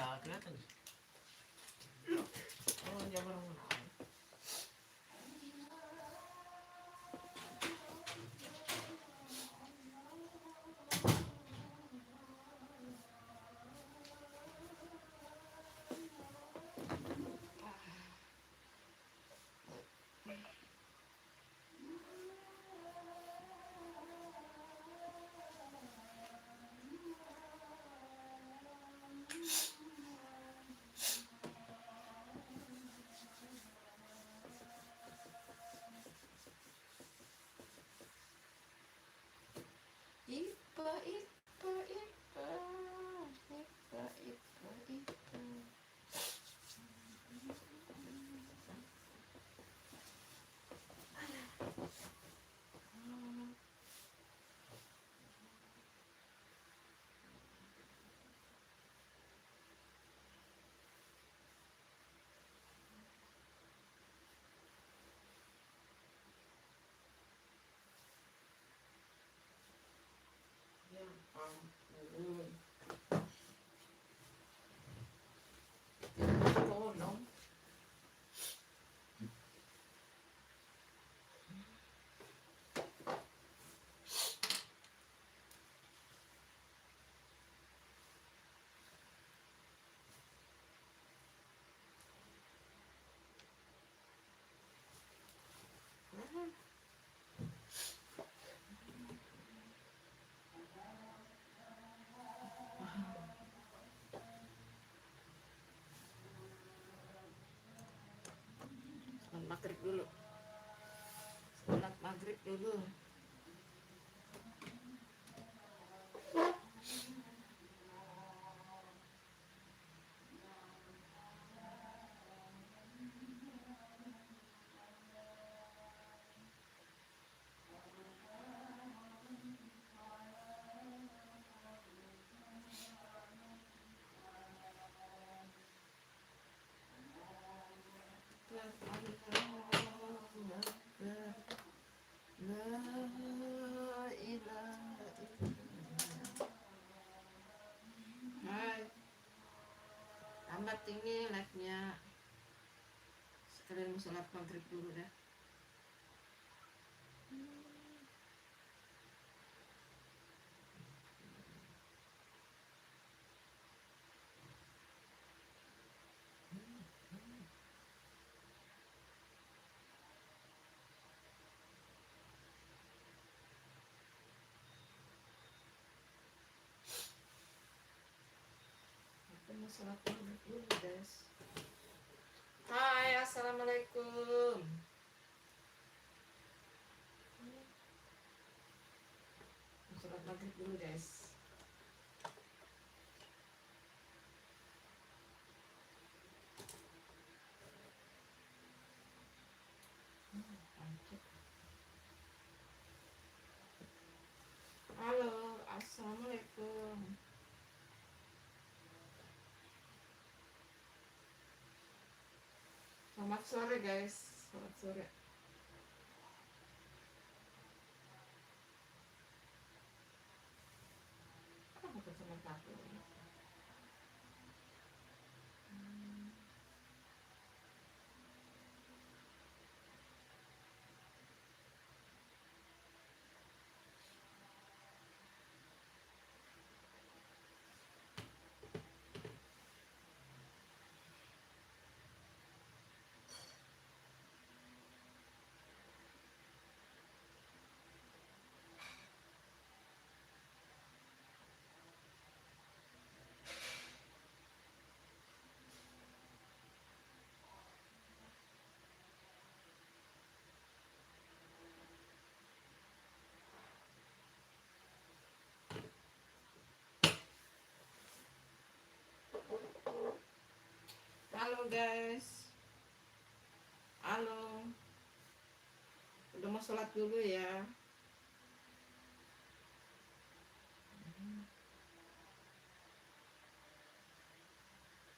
Udah kelihatan. Oh, jangan. Ipa, ipa, ipa, ipa, ipa, ipa. Ya ampun. Tolong. Sholat maghrib dulu. Sholat maghrib dulu. Hai, lambat ini live-nya. Sekalian mau sholat maghrib dulu dah. Mau sholat maghrib dulu guys. Hai, assalamualaikum. Mau sholat maghrib dulu guys. Halo, assalamualaikum. Selamat sore guys, selamat sore. Apa selamat satu? Halo guys. Halo. Udah mau sholat dulu ya.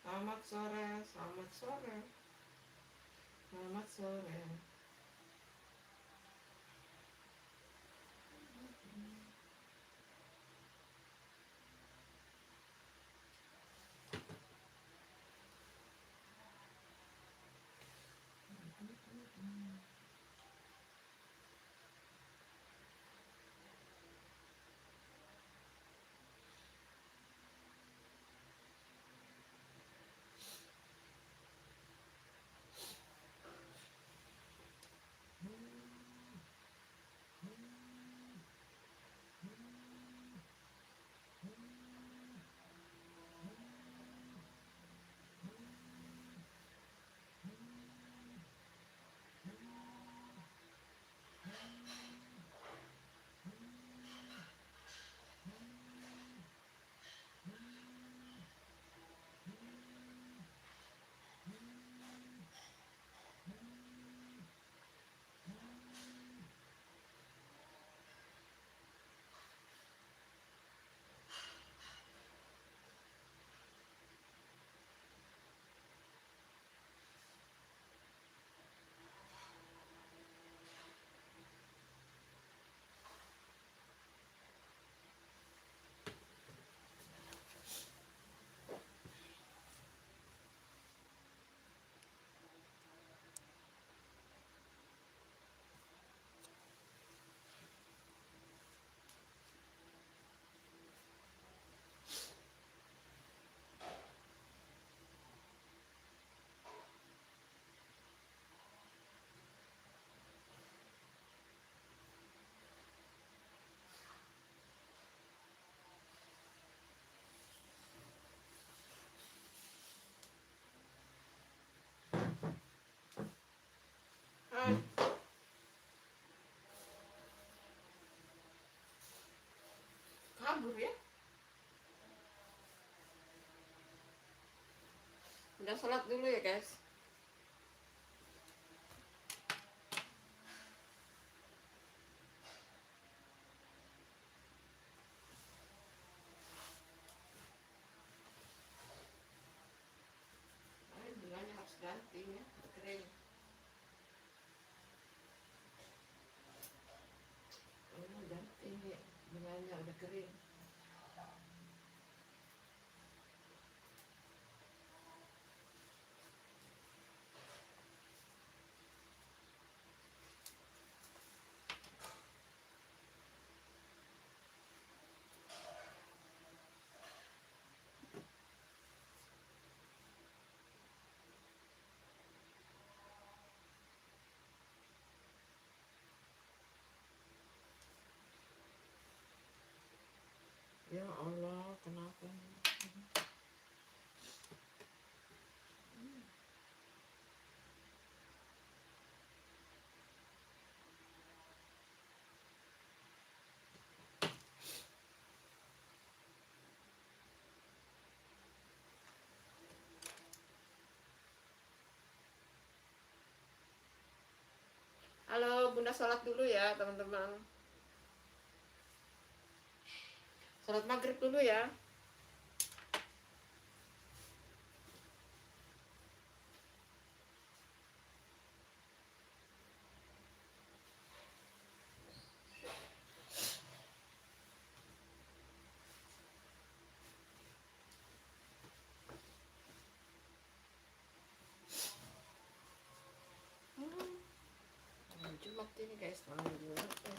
Selamat sore, selamat sore. Selamat sore. Bunda sholat dulu ya guys. Bunganya harus ganti ya, kering. Ganti nih, bunganya udah kering. Ya Allah, kenapa? Halo, Bunda sholat dulu ya teman-teman. Sholat maghrib dulu ya. Jumat ini guys, malam Jumat ya.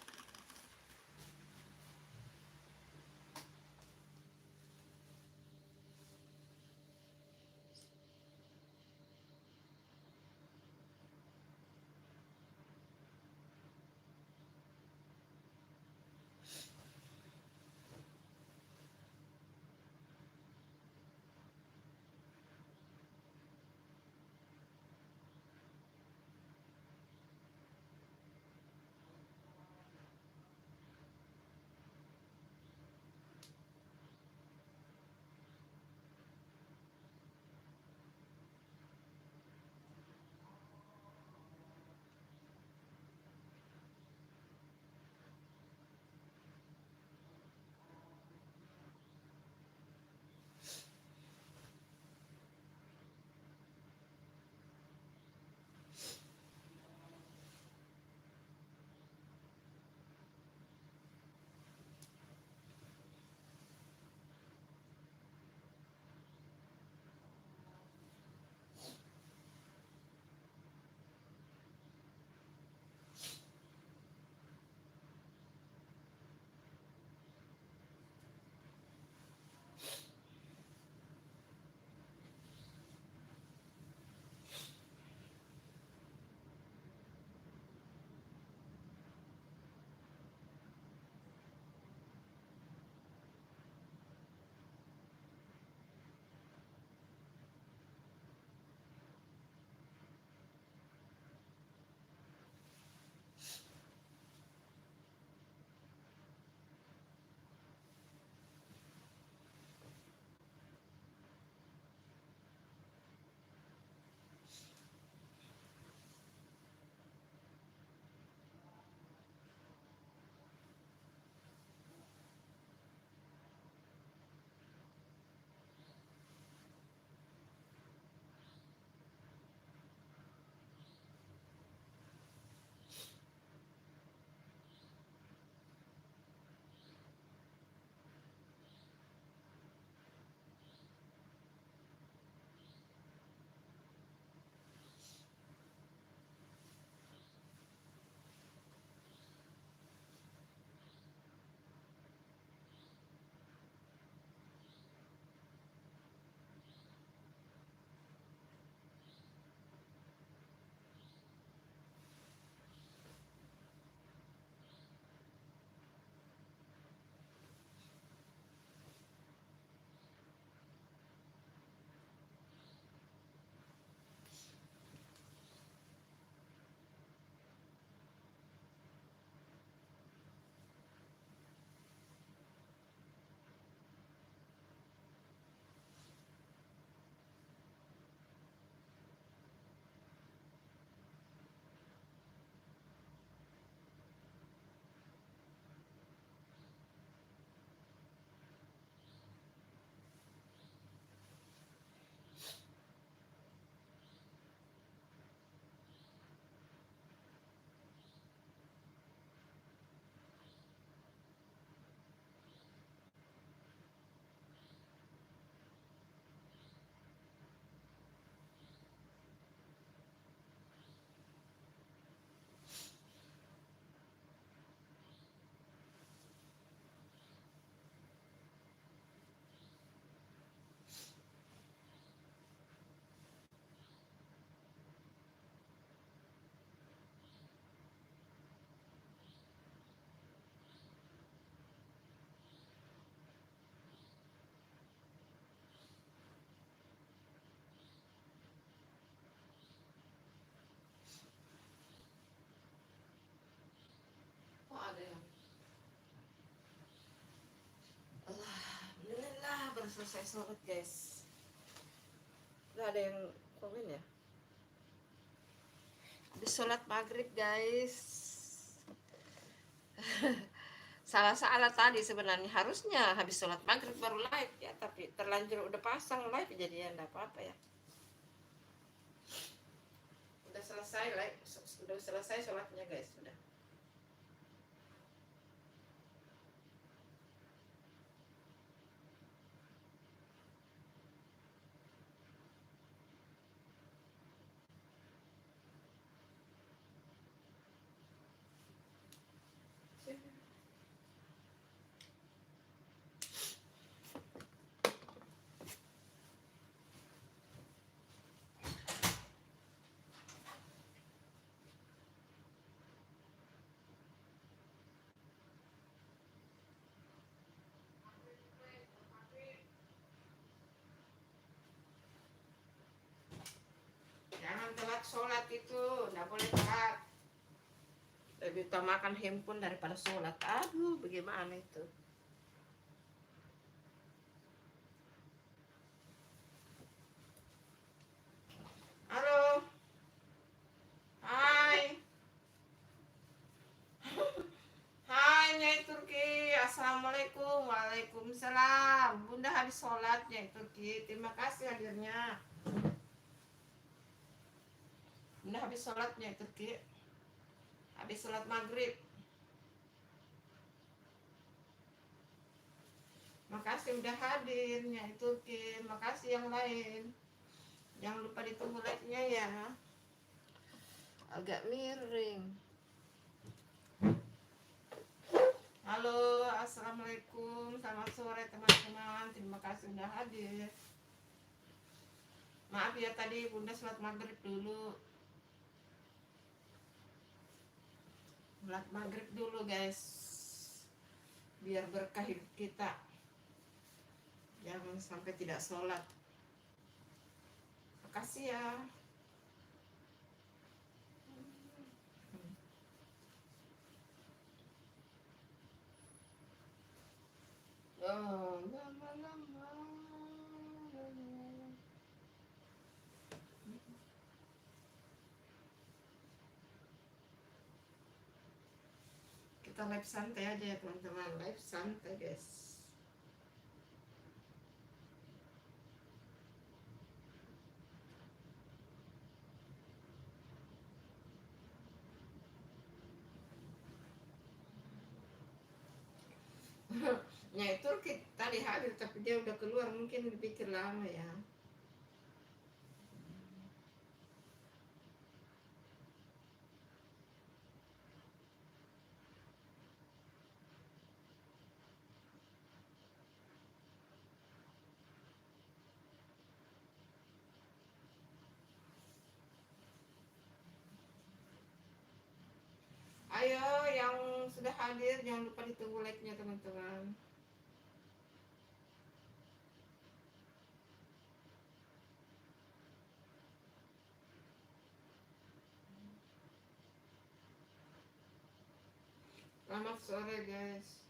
selesai sholat guys. Udah ada yang komen ya. Habis sholat maghrib guys. Salah tadi sebenarnya, harusnya habis sholat maghrib baru live ya, tapi terlanjur udah pasang live jadi ya enggak apa-apa ya. Udah selesai live, udah selesai sholatnya guys, sudah. Jangan telat sholat itu, nggak boleh telat. Lebih utamakan handphone daripada sholat. Aduh, bagaimana itu? Halo, hai, hai Nyai Turki, assalamualaikum, waalaikumsalam. Bunda habis sholat Nyai Turki, terima kasih hadirnya. Bunda habis sholat Nyai Turki, habis sholat maghrib. Makasih udah hadirnya itu Turki, makasih yang lain. Jangan lupa ditunggu like-nya ya. Agak miring. Halo, assalamualaikum, selamat sore teman-teman. Terima kasih udah hadir. Maaf ya tadi Bunda sholat maghrib dulu. Sholat maghrib dulu guys, biar berkah hidup kita. Jangan sampai tidak sholat. Makasih ya. Oh, lama-lama. Kita live santai aja ya teman-teman, live santai guys. Ya itu tadi hadir tapi dia udah keluar, mungkin dipikir lama ya. Ayo yang sudah hadir jangan lupa ditunggu like-nya teman-teman. Selamat sore guys.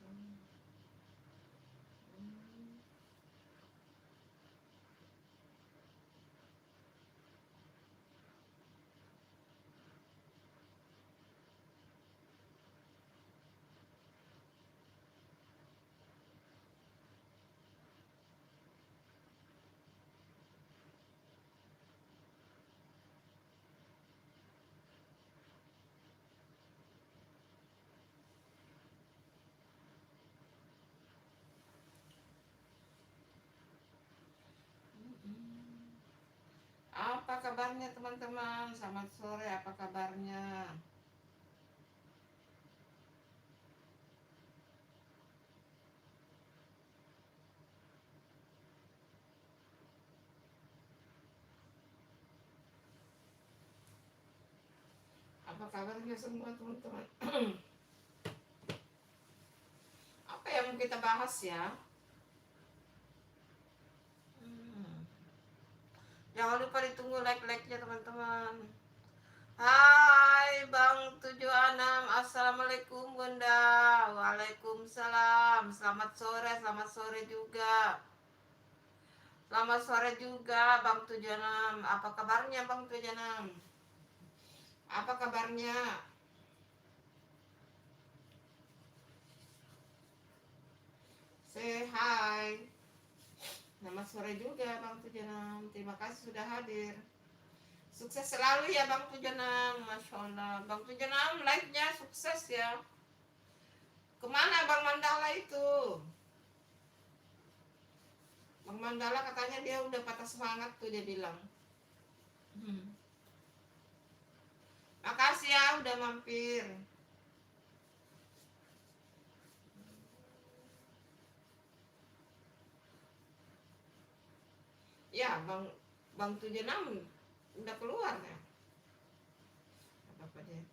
Apa kabarnya teman-teman? Selamat sore, apa kabarnya? Apa kabarnya semua teman-teman? Apa yang mau kita bahas ya? Jangan lupa ditunggu like-like-nya teman-teman. Hai Bang 76, assalamualaikum Bunda. Waalaikumsalam. Selamat sore juga. Selamat sore juga Bang 76. Apa kabarnya Bang 76? Apa kabarnya? Say hi. Selamat sore juga Bang 76. Terima kasih sudah hadir. Sukses selalu ya Bang 76. Masya Allah. Bang 76 live-nya sukses ya. Kemana Bang Mandala itu? Bang Mandala katanya dia udah patah semangat tuh, dia bilang. Makasih ya udah mampir. Ya Bang 76 udah keluar ya. Apa dia?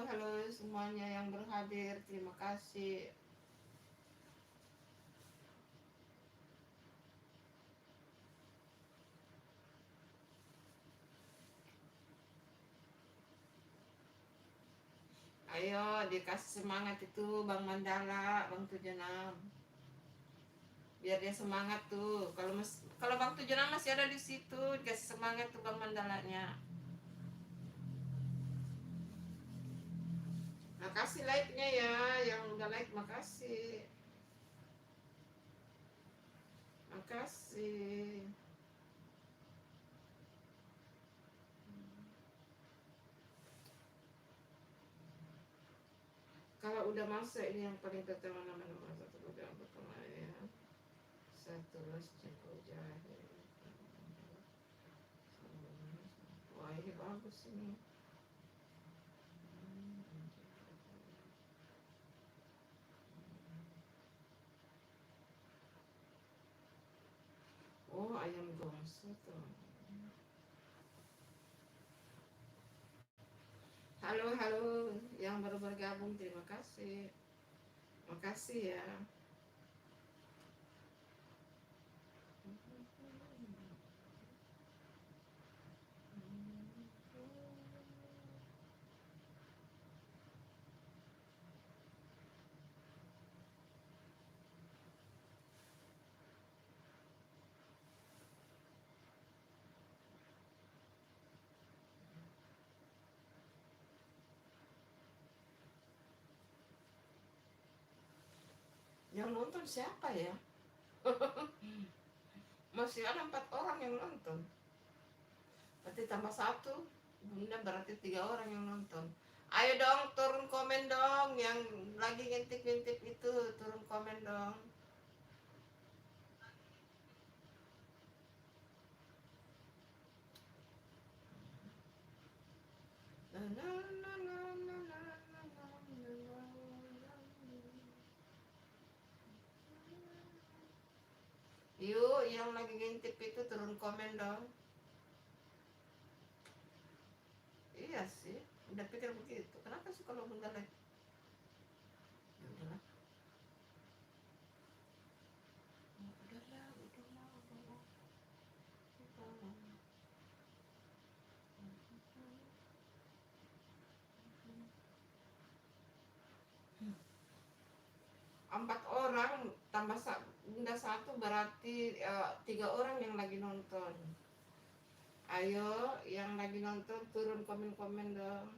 Halo semuanya yang berhadir, terima kasih. Ayo dikasih semangat itu Bang Mandala, Bang 76. Biar dia semangat tuh. Kalau Bang 76 masih ada di situ, dikasih semangat tuh Bang Mandalanya. Makasih like-nya ya, yang udah like makasih. Makasih. Kalau udah masuk ini yang paling pertama nama-nama satu program pertama ya. Satu les ceko jahe. Wah ini bagus ini. Oh ayam gongso tuh. Halo yang baru bergabung, terima kasih. Makasih ya. Yang nonton siapa ya? Masih ada 4 orang yang nonton. Berarti tambah satu, bunda berarti 3 orang yang nonton. Ayo dong turun komen dong, yang lagi ngintip-ngintip itu turun komen dong. Yuk, yang lagi ngintip itu turun komen dong. Iya sih, udah pikir begitu. Kenapa sih kalau bunda like? Ya udahlah. Udahlah. 4 orang tambah bunda satu berarti 3 orang yang lagi nonton. Ayo yang lagi nonton turun komen-komen dong.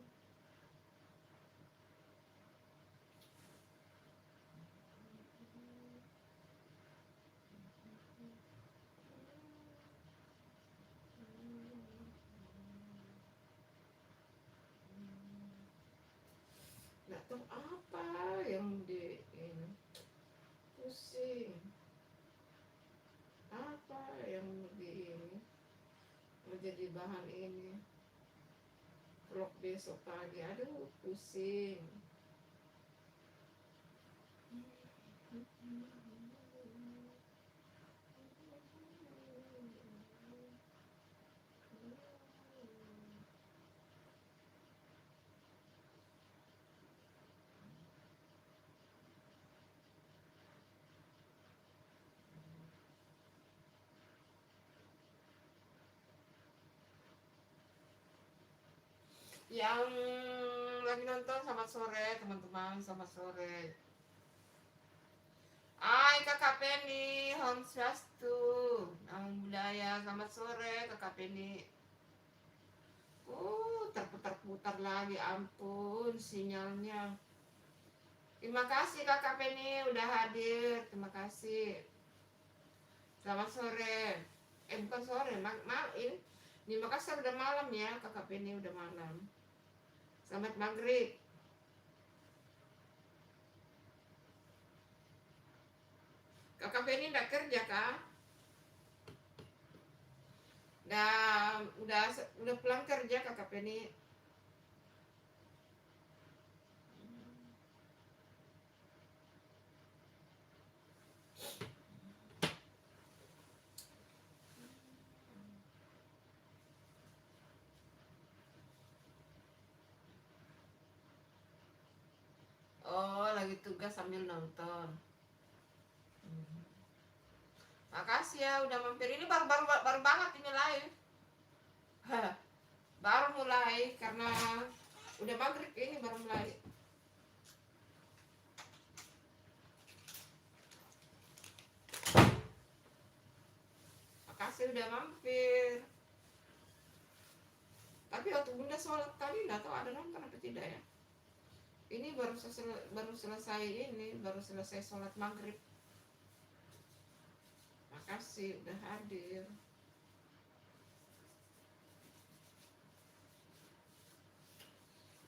Nggak tahu apa yang di ini, pusing. Apa yang di ini menjadi bahan ini, vlog besok pagi, aduh pusing. Yang lagi nonton selamat sore teman-teman, selamat sore. Hai kakak Penny, Om Swastu, Namo Buddhaya, selamat sore kakak Penny. Terputar-putar lagi, ampun sinyalnya. Terima kasih kakak Penny udah hadir, terima kasih. Selamat sore. Bukan sore, ini di Makassar udah malam ya kakak Penny, udah malam. Selamat maghrib. Kakak Penny udah kerja kah? Udah pulang kerja kakak Penny. Oh, lagi tugas sambil nonton. Makasih ya udah mampir. Ini baru banget ini live. Baru mulai karena udah maghrib, ini baru mulai. Makasih udah mampir. Tapi waktu bunda sholat tadi nggak tahu ada nonton apa tidak ya. Ini baru selesai sholat maghrib. Makasih udah hadir.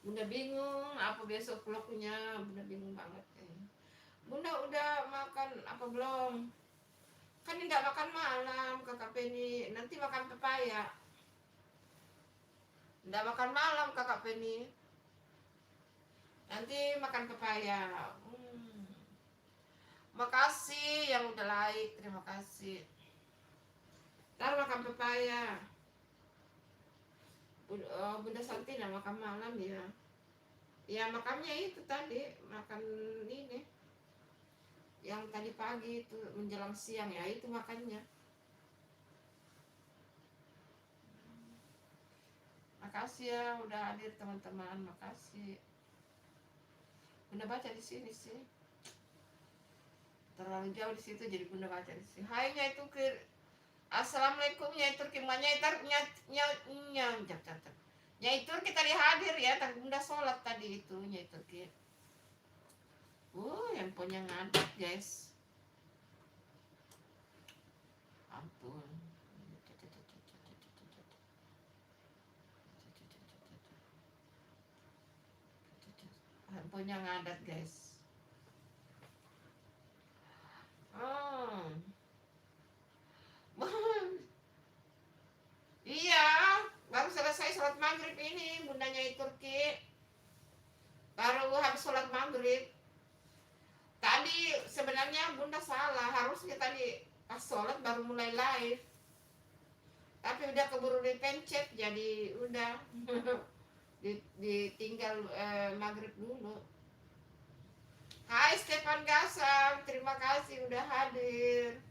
Bunda bingung apa besok vlognya, Bunda bingung banget. Bunda udah makan apa belum? Kan tidak makan malam kakak Penny, nanti makan pepaya. Tidak makan malam kakak Penny, nanti makan pepaya. Makasih yang udah like, terima kasih. Ntar makan pepaya. Bunda Santi tidak makan malam ya. Ya makannya itu tadi, makan ini yang tadi pagi itu menjelang siang ya, itu makannya. Makasih ya udah hadir teman-teman, makasih. Bunda baca di sini sih. Terlalu jauh di situ jadi Bunda baca di sini. Hai Nyai Turki. Assalamualaikum Nyai Turki. Nyai Turki tadi hadir ya, tadi Bunda sholat tadi itu Nyai Turki. Handphonenya ngadat guys. Ampun. Handphonenya ngadat guys. Iya, baru selesai sholat maghrib ini bundanya Turki. Baru habis sholat maghrib. Tadi sebenarnya bunda salah, harusnya tadi pas sholat baru mulai live. Tapi udah keburu dipencet, jadi udah ditinggal maghrib dulu. Hai Stefan Gasam, terima kasih udah hadir.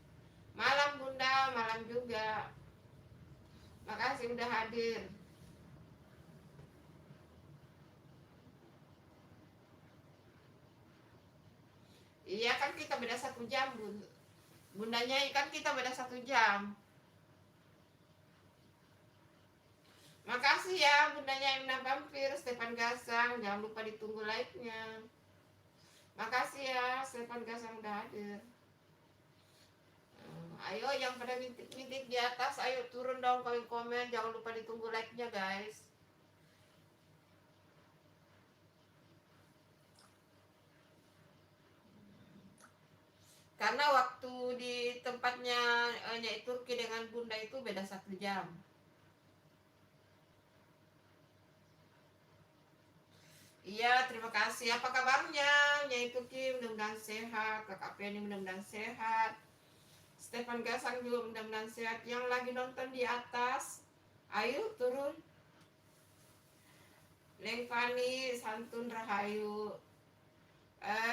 Malam bunda, malam juga. Makasih udah hadir. Iya kan kita beda 1 jam bundanya, kan kita beda 1 jam. Makasih ya bundanya Emna Vampir, Stefan Gasang, jangan lupa ditunggu like-nya. Makasih ya Stefan Gasang udah hadir. Ayo yang pada mintik-mintik di atas, ayo turun dong komen-komen, jangan lupa ditunggu like-nya guys. Karena waktu di tempatnya Nyai Turki dengan bunda itu beda 1 jam. Iya, terima kasih. Apa kabarnya Nyai Turki? Mudah-mudahan sehat. Kakak Penny mudah-mudahan sehat. Stefan Gasang juga mudah-mudahan sehat. Yang lagi nonton di atas, ayo turun. Neng Fani, Santun Rahayu.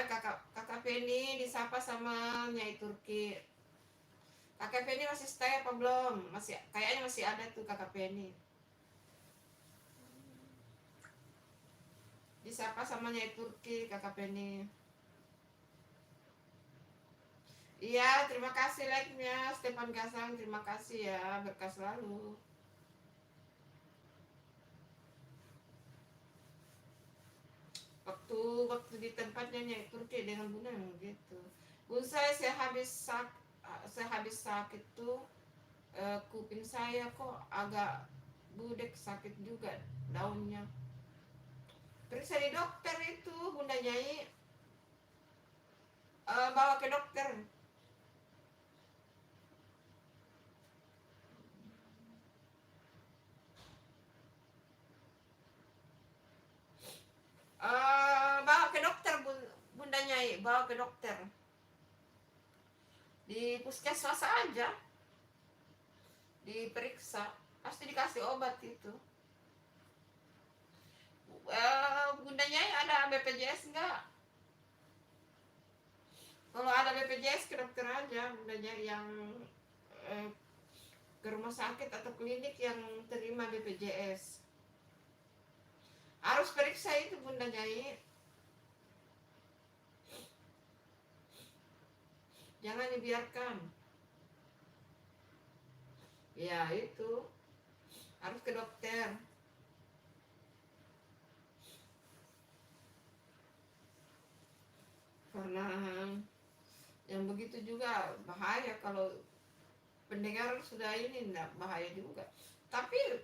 Kakak Penny disapa sama Nyai Turki. Kakak Penny masih stay apa belum? Kayaknya masih ada tuh kakak Penny. disapa sama Nyai Turki, Kakak Penny. Iya, terima kasih like-nya, Stefan Gasang, terima kasih ya, berkah selalu. Waktu di tempatnya Nyai Turki dengan Bunda gitu. Bun saya sehabis sakit tuh kuping saya kok agak budek, sakit juga daunnya. Periksa di dokter itu Bunda Nyai, bawa ke dokter. Bawa ke dokter Bunda Nyai, bawa ke dokter. Di puskesmas aja diperiksa, pasti dikasih obat itu. Bunda Nyai ada BPJS enggak? Kalau ada BPJS ke dokter aja Bunda Nyai, yang ke rumah sakit atau klinik yang terima BPJS. Harus periksa itu Bunda Nyai. Jangan dibiarkan. Ya itu harus ke dokter. Karena yang begitu juga bahaya, kalau pendengar sudah ini enggak bahaya juga. Tapi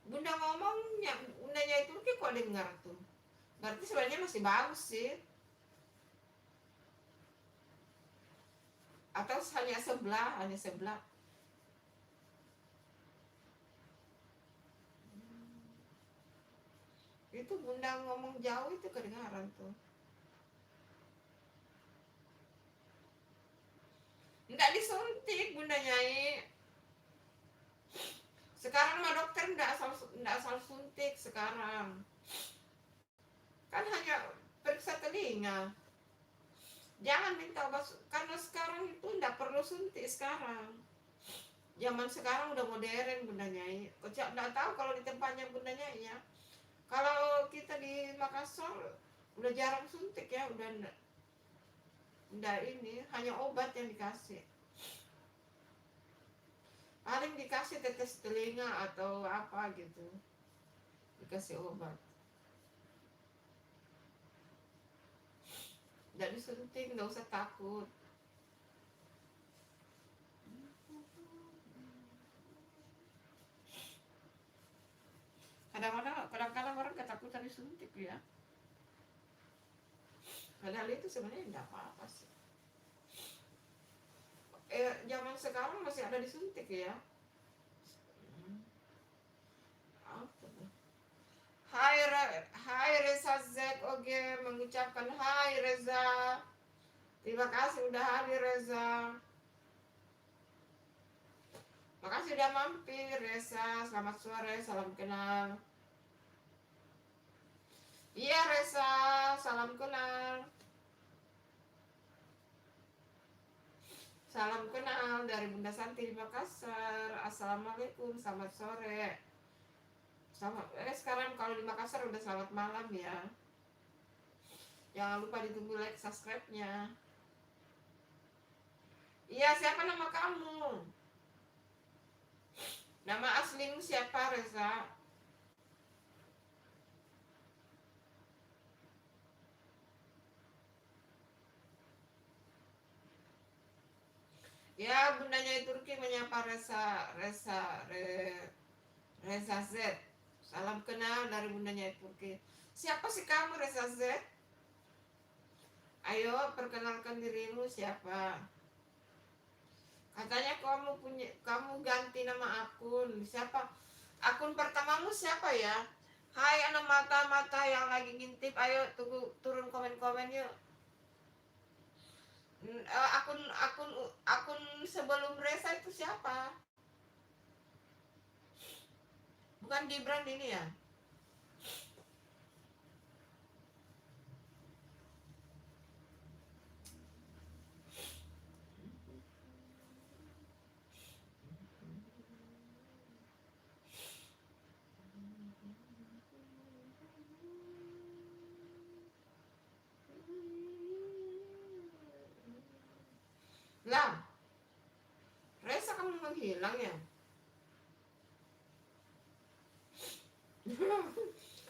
Bunda ngomongnya, Bundanya itu kok dengar tuh. Berarti sebenarnya masih bagus sih. Atau hanya sebelah. Itu Bunda ngomong jauh itu kedengaran tuh. Enggak disuntik Bunda Nyai. Sekarang mah dokter enggak asal suntik sekarang. Kan hanya periksa telinga. Jangan minta obat, karena sekarang itu enggak perlu suntik sekarang. Zaman sekarang udah modern Bunda Nyai. Enggak tahu kalau di tempatnya Bunda Nyai ya. Kalau kita di Makassar udah jarang suntik ya, udah enggak ini, hanya obat yang dikasih. Paling dikasih tetes telinga atau apa gitu, dikasih obat. Nggak disuntik, nggak usah takut. Kadang-kadang orang ketakutan disuntik ya. Padahal itu sebenarnya enggak apa-apa sih. Zaman sekarang masih ada disuntik ya. Apa tuh? Hai Reza Z, oke, mengucapkan hai Reza. Terima kasih udah hadir Reza. Makasih udah mampir Reza. Selamat sore, salam kenal. Iya Reza, salam kenal. Salam kenal dari Bunda Santi di Makassar. Assalamualaikum, selamat sore. Sekarang kalau di Makassar udah selamat malam ya. Jangan lupa ditunggu like, subscribe-nya. Iya, siapa nama kamu? Nama aslimu siapa Reza? Ya, Bundanya Turki menyapa Reza Z. Salam kenal dari Bundanya Turki. Siapa sih kamu Reza Z? Ayo perkenalkan dirimu siapa? Katanya kamu ganti nama akun. Siapa? Akun pertamamu siapa ya? Hai anak mata-mata yang lagi ngintip, ayo tunggu turun komen-komen yuk. Akun sebelum Reza itu siapa? Bukan Gibran ini ya? bilangnya.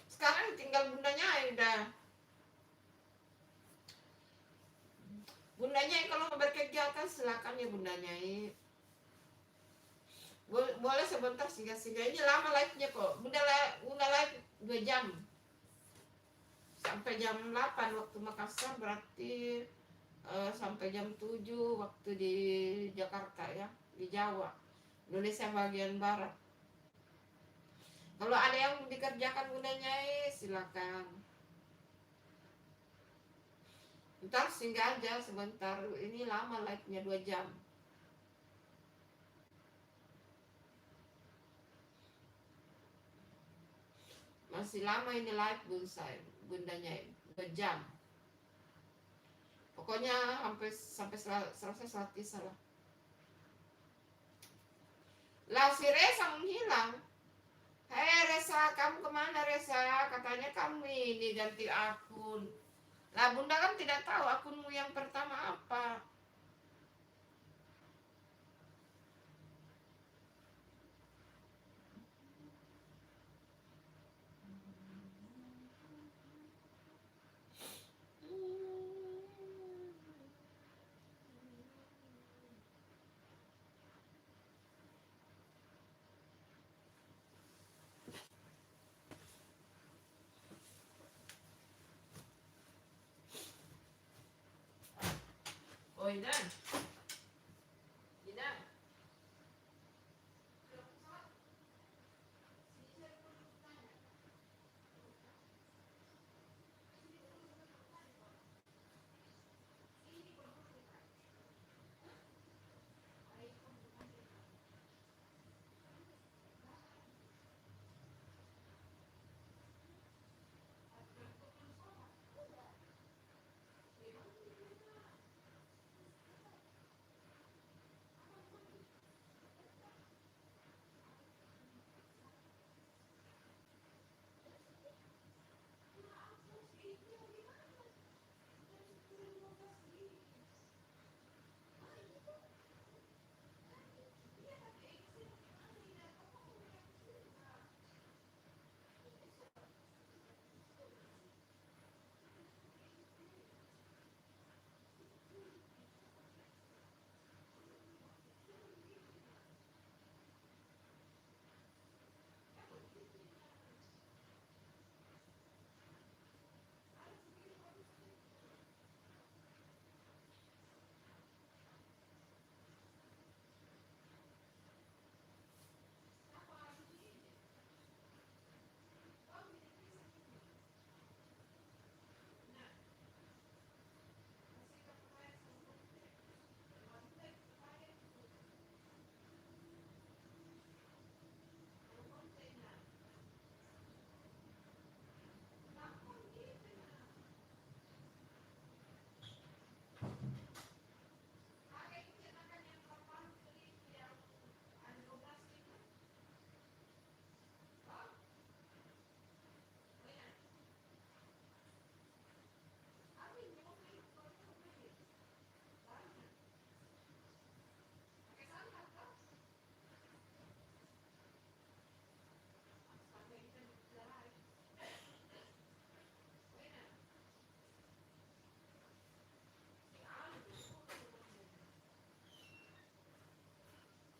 Sekarang tinggal bundanya udah. Bundanya kalau mau berkegiatan silakan ya bundanya. Boleh sebentar singgah-singgah. Ini lama live-nya kok. Bunda live 2 jam. Sampai jam 8 waktu Makassar, berarti sampai jam 7 waktu di Jakarta ya, di Jawa, Indonesia bagian barat. Kalau ada yang dikerjakan bundanya silakan. Ntar singgah aja sebentar. Ini lama live-nya 2 jam. Masih lama ini live bundanya 2 jam. Pokoknya sampai selesai sholat isya lah. Lah si Resa menghilang. Hei Resa, kamu kemana Resa? Katanya kamu ini ganti akun. Lah bunda kan tidak tahu akunmu yang pertama apa. Oh Idan. Idan.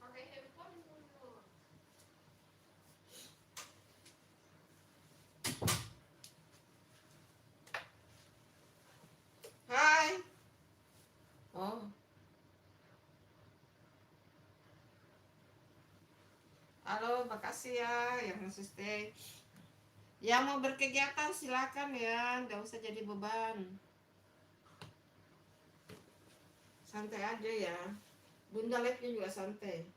Pakai handphone dulu. Hai. Oh, halo, makasih ya yang masih stay. Yang mau berkegiatan silakan ya, nggak usah jadi beban. Santai aja ya. Bunda live-nya juga santai.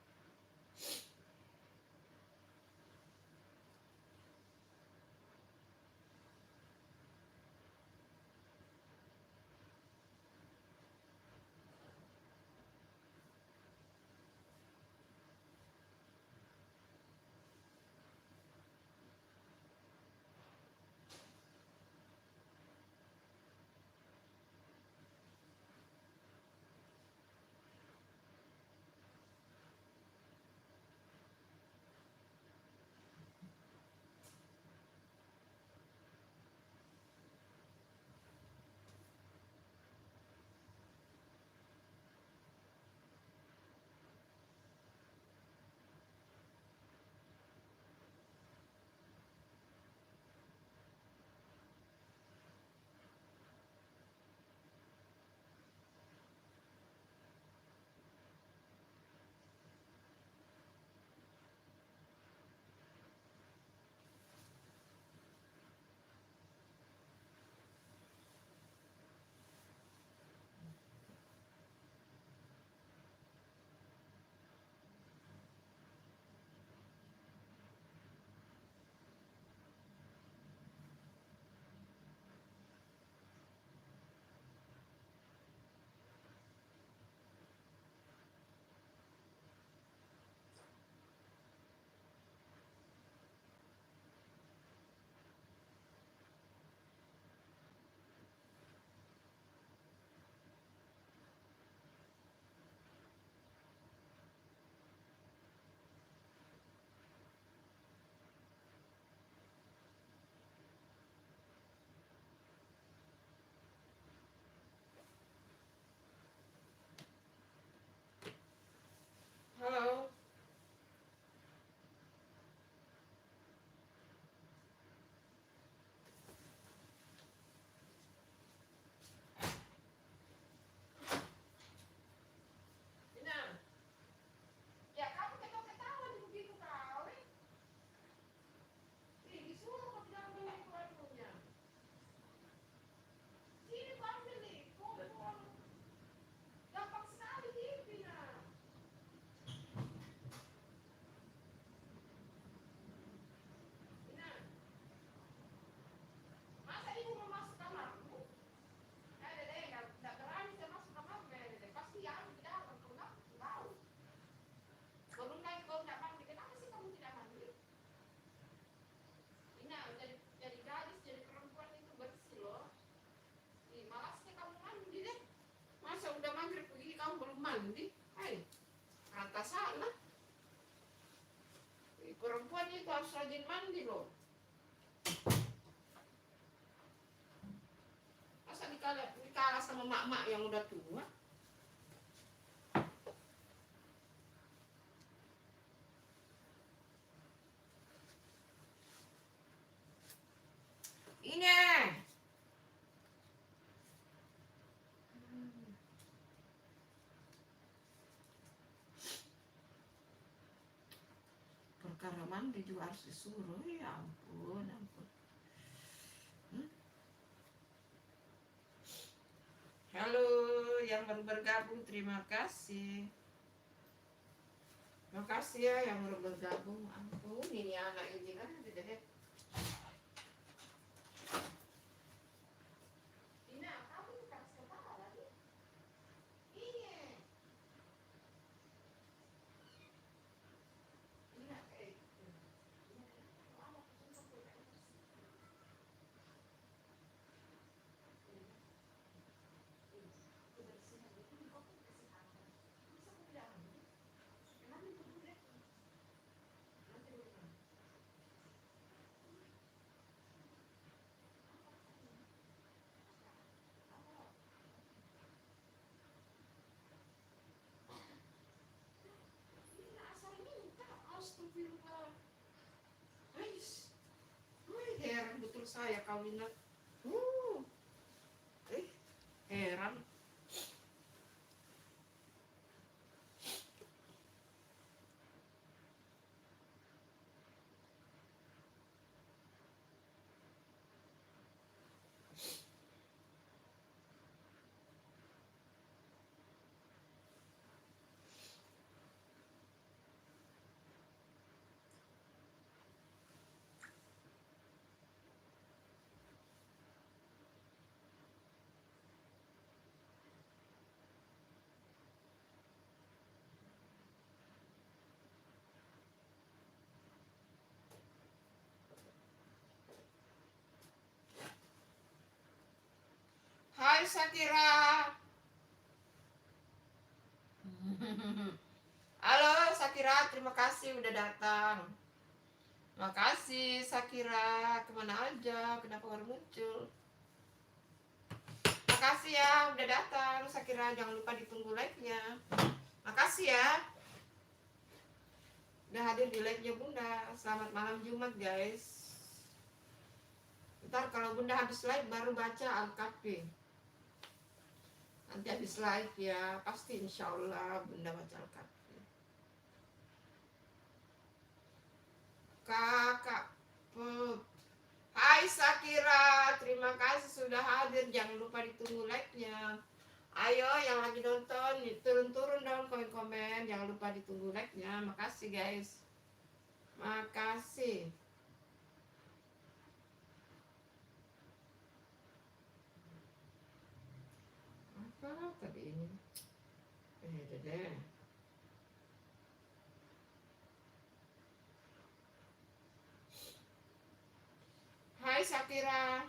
mandi. Hai, kata salah. Perempuan itu harus rajin mandi loh. Masa dikalah sama mak-mak yang udah tua? Ini perkara mandi juga harus disuruh. Ya ampun, ampun. Halo yang baru bergabung, terima kasih. Terima kasih ya yang baru bergabung. Ampun, ini anak ini kan deh. Ini kamu kasih kepala lagi. Ini. Astagfirullah. Heran betul saya kawinan. Heran. Hai Sakira. Halo Sakira, terima kasih udah datang. Makasih Sakira, kemana aja? Kenapa baru muncul? Makasih ya udah datang Sakira, jangan lupa ditunggu like-nya. Makasih ya udah hadir di live-nya Bunda. Selamat malam Jumat guys. Ntar kalau Bunda habis live baru baca Al-Kahfi. Nanti habis live ya, pasti insya Allah Bunda baca Al-Kahfi. Kakak Pup. Hai Sakira, terima kasih sudah hadir. Jangan lupa ditunggu like-nya. Ayo yang lagi nonton, turun-turun dong komen-komen. Jangan lupa ditunggu like-nya. Makasih guys. Makasih. Apa tadi ini? Deh. Hai Sakira.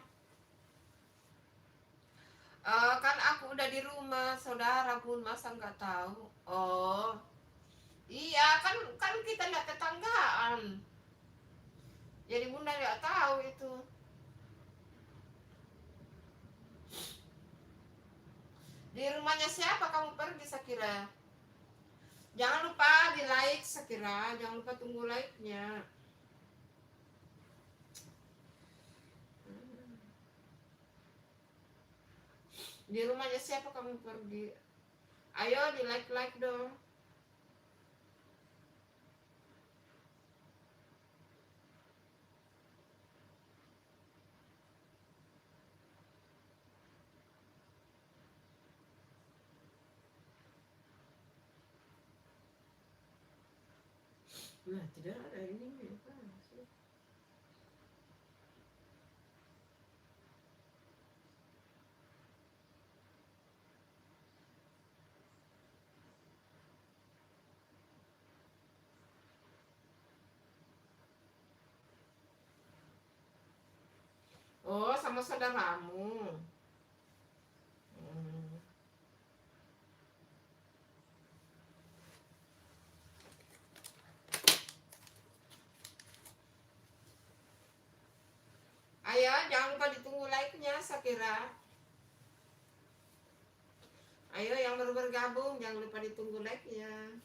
Kan aku udah di rumah, saudara pun masa nggak tahu. Oh, iya kan kita nggak tetanggaan. Jadi Bunda nggak tahu itu. Di rumahnya siapa kamu pergi Sakira? Jangan lupa di like Sakira, jangan lupa tunggu like-nya. Di rumahnya siapa kamu pergi? Ayo di like dong. Nah, tidak ada ini. Oh, sama saudaramu. Jangan lupa ditunggu like-nya, Sakira. Ayo yang baru bergabung, jangan lupa ditunggu like-nya.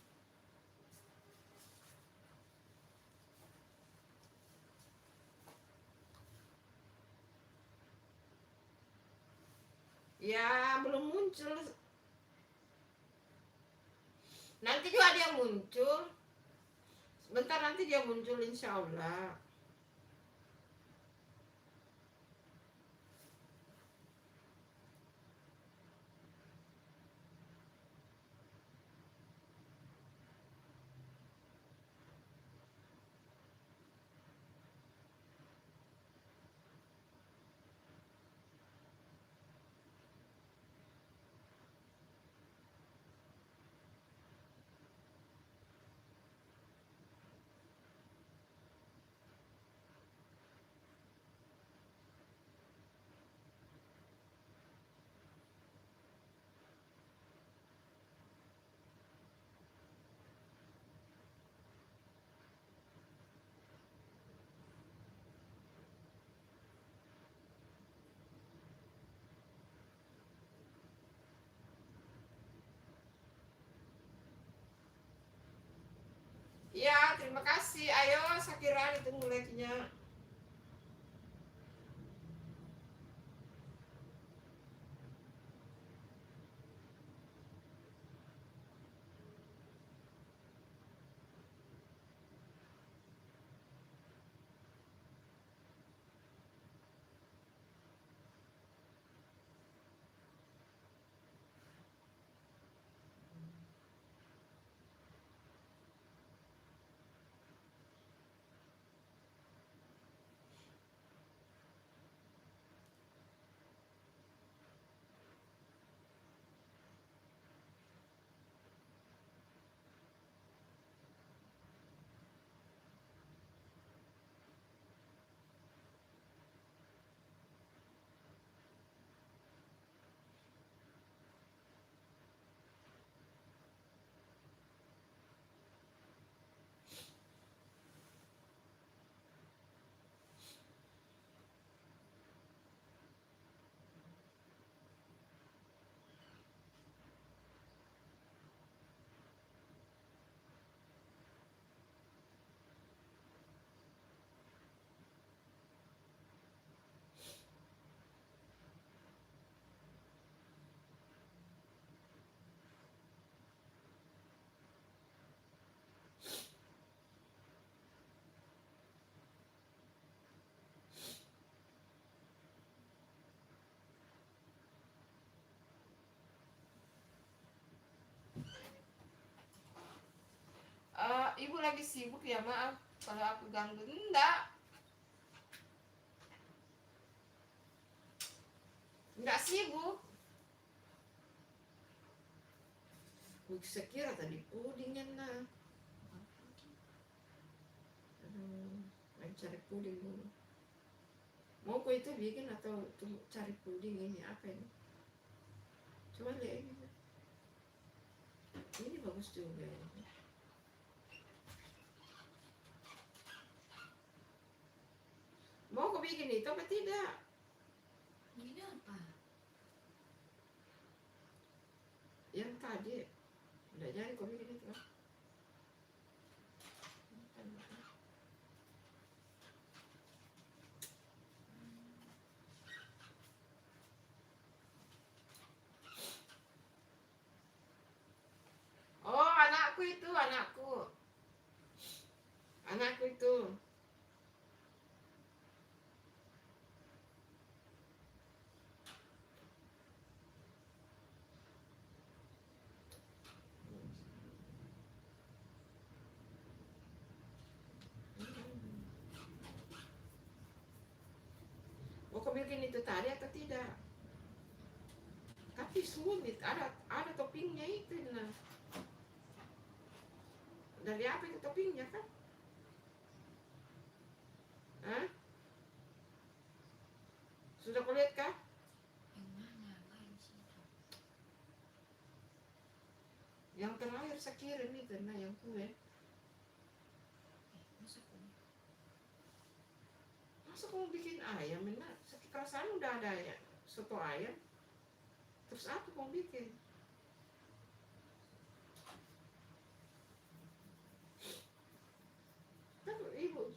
Ya, belum muncul. Nanti juga dia muncul. Sebentar nanti dia muncul insya Allah. Ya, terima kasih. Ayo, Sakira ditunggu like-nya. Ibu lagi sibuk ya, maaf kalau aku ganggu. Enggak sibuk. Saya kira tadi pudingnya nah. Lagi cari puding dulu. Mau kok itu bikin atau cari puding ini apa ini? Coba lihat ini. Ini bagus juga ini. Mau kok bikin itu apa tidak? Ini apa? Yang tadi udah jadi kok bikin itu. Oh, anakku itu, anakku itu. Mau kau bikin itu tadi atau tidak? Tapi sulit, ada toppingnya itu nah. Dari apa itu toppingnya kan? Hah? Sudah kau lihat kah? Yang mana? Lain sih. Yang terakhir saya kirim itu nah yang kue. Masa kok? Masa kamu bikin ayam? Enak. Perasaan udah ada ya soto ayam. Terus apa kamu bikin? Kan ibu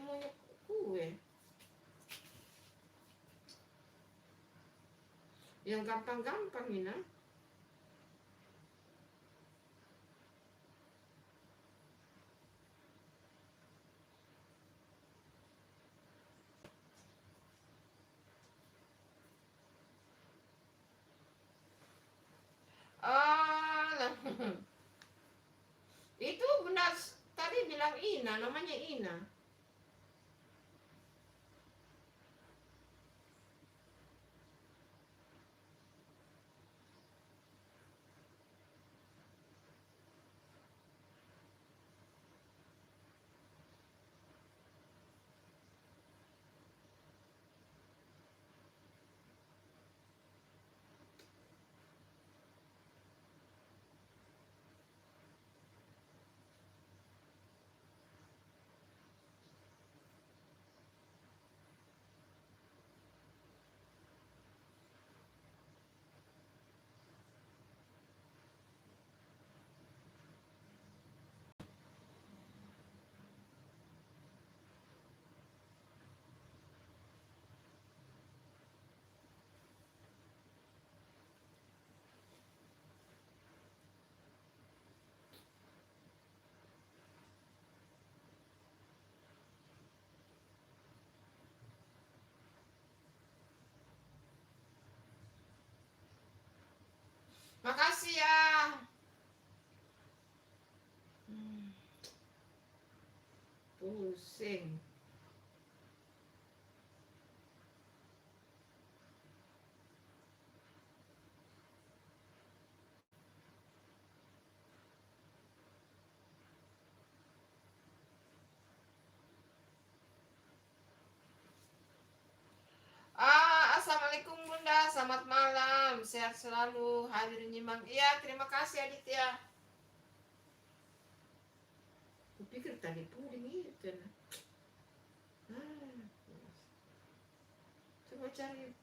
maunya kue yang gampang-gampang Mina. Alah. Itu benar tadi bilang Ina, namanya Ina. Makasih ya. Pusing. Assalamualaikum Bunda, selamat malam, sehat selalu, hadir nyimak. Iya, terima kasih Aditya. Kupikir tadi puding itu. Coba cari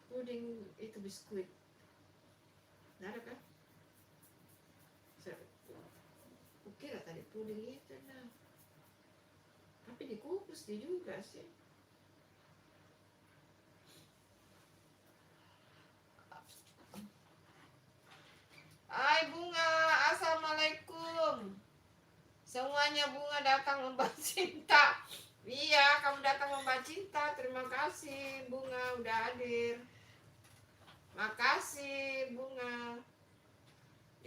puding itu biskuit. Nggak ada kan? Kukira tadi puding itu nah. Tapi dikukus dia juga sih. Hai Bunga, assalamualaikum. Semuanya Bunga datang membawa cinta. Iya, kamu datang membawa cinta. Terima kasih Bunga udah hadir. Makasih Bunga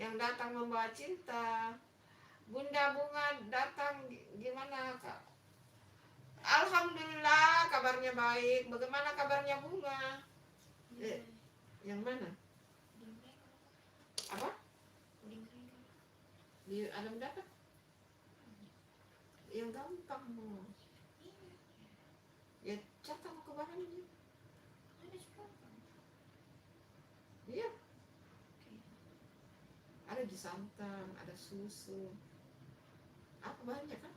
yang datang membawa cinta. Bunda Bunga datang gimana Kak? Alhamdulillah kabarnya baik. Bagaimana kabarnya Bunga? Yang mana? Apa? Di Adam dapat? Yang gampang mau. Ya catat ke bahannya. Iya. Ada di santan, ada susu. Apa banyak kan?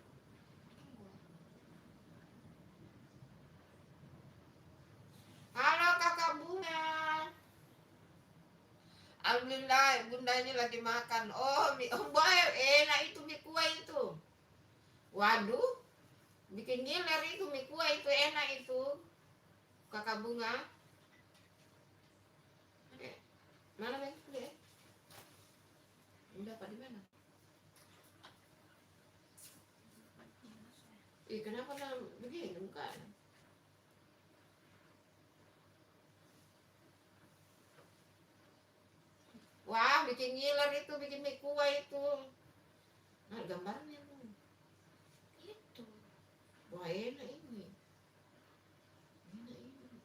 Halo kakak Bunga. Alhamdulillah Bunda ini lagi makan. Oh, boy, enak itu mie kuah itu. Waduh, bikin ngiler itu mie kuah itu enak itu. Kakak Bunga. Mana bang? Bunda apa di mana? Kenapa begini bukan? Wah, bikin ngiler itu, bikin mie kuah itu. Nah, gambarnya tuh. Itu. Wah, enak ini. Enak ini.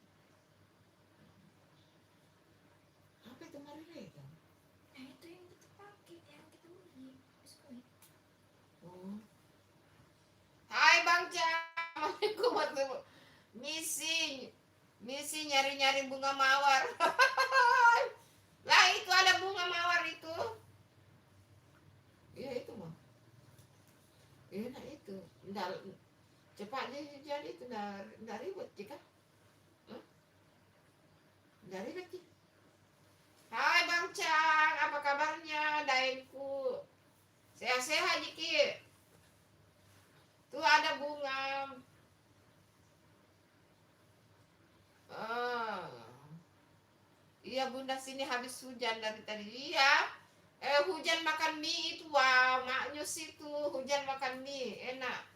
Apa itu margarita? Nah itu yang kita pakai, yang kita beli biskuit. Oh. Hai Bang Cam. Assalamualaikum. Misi nyari-nyari bunga mawar. Lah itu ada bunga mawar itu. Iya itu mah. Enak itu. cepat jadi itu nggak ribet jika. Nggak ribet sih. Hai Bang Cang, apa kabarnya daengku? Sehat-sehat Jiki. Tuh ada bunga. Ah. Iya Bunda sini habis hujan dari tadi. Iya. Hujan makan mie itu wow, maknyus itu hujan makan mie enak.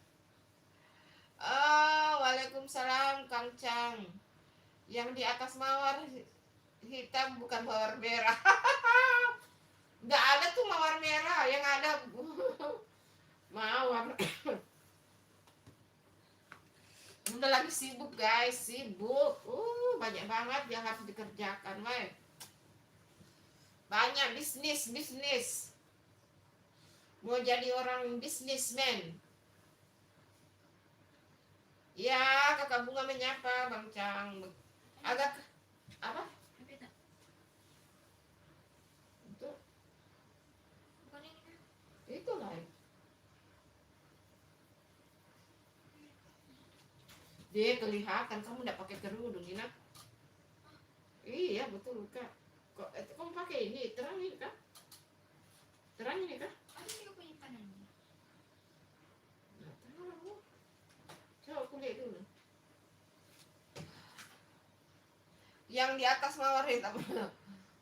Waalaikumsalam Kang Cang. Yang di atas mawar hitam bukan mawar merah. Nggak ada tuh mawar merah, yang ada mawar. Udah lagi sibuk guys, sibuk. Banyak banget yang harus dikerjakan, weh. Banyak bisnis. Mau jadi orang bisnismen. Ya, kakak Bunga menyapa Bang Cang. Agak apa? Itu Bukan ini kan? itu lah. Dia kelihatan kamu enggak pakai kerudung, Nina. Iya, betul, Kak. Kok kamu pakai ini? Terang ini, Kak? Terang ini, Kak? Ada juga penyimpanannya. Nggak tahu. Coba aku lihat dulu. Yang di atas mawar hitam.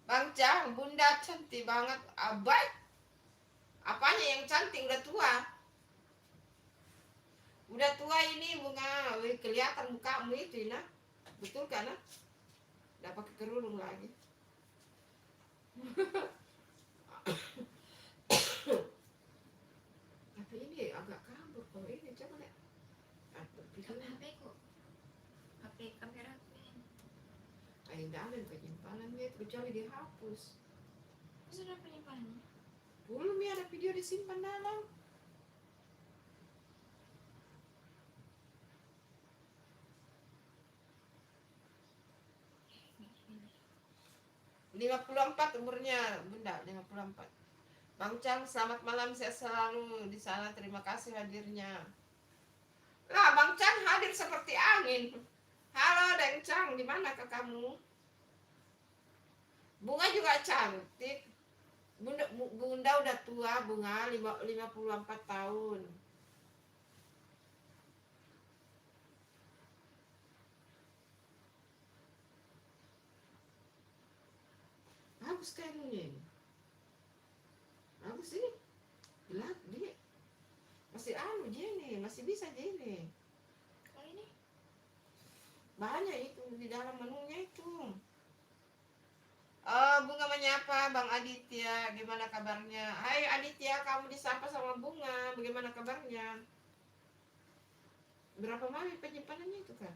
Bang Cang, Bunda cantik banget. Abai. Apanya yang cantik udah tua? Udah tua ini Bunga. Wih, kelihatan mukamu itu, Ina. Betul kan? Udah pakai kerudung lagi. Tapi ini agak kabur kalau ini coba lihat. Kan HP ku. HP kamera aku ini. Dalam penyimpanannya itu kecuali dihapus. Terus ada penyimpanannya. Belum ya ada video disimpan dalam. Ini. 54 umurnya Bunda, 54. Bang Cang, selamat malam, sehat selalu di sana. Terima kasih hadirnya. Lah, Bang Cang hadir seperti angin. Halo, Deng Cang, di mana kamu? Bunga juga cantik. Bunda udah tua, Bunga 54 tahun. Bagus kayaknya. Bagus ini. Gelap dia. Masih Jenny, masih bisa Jenny. Kalau ini Banyak itu di dalam menunya itu. Bunga menyapa Bang Aditya, gimana kabarnya? Hai Aditya, kamu disapa sama Bunga, bagaimana kabarnya? Berapa mami penyimpanannya itu kan?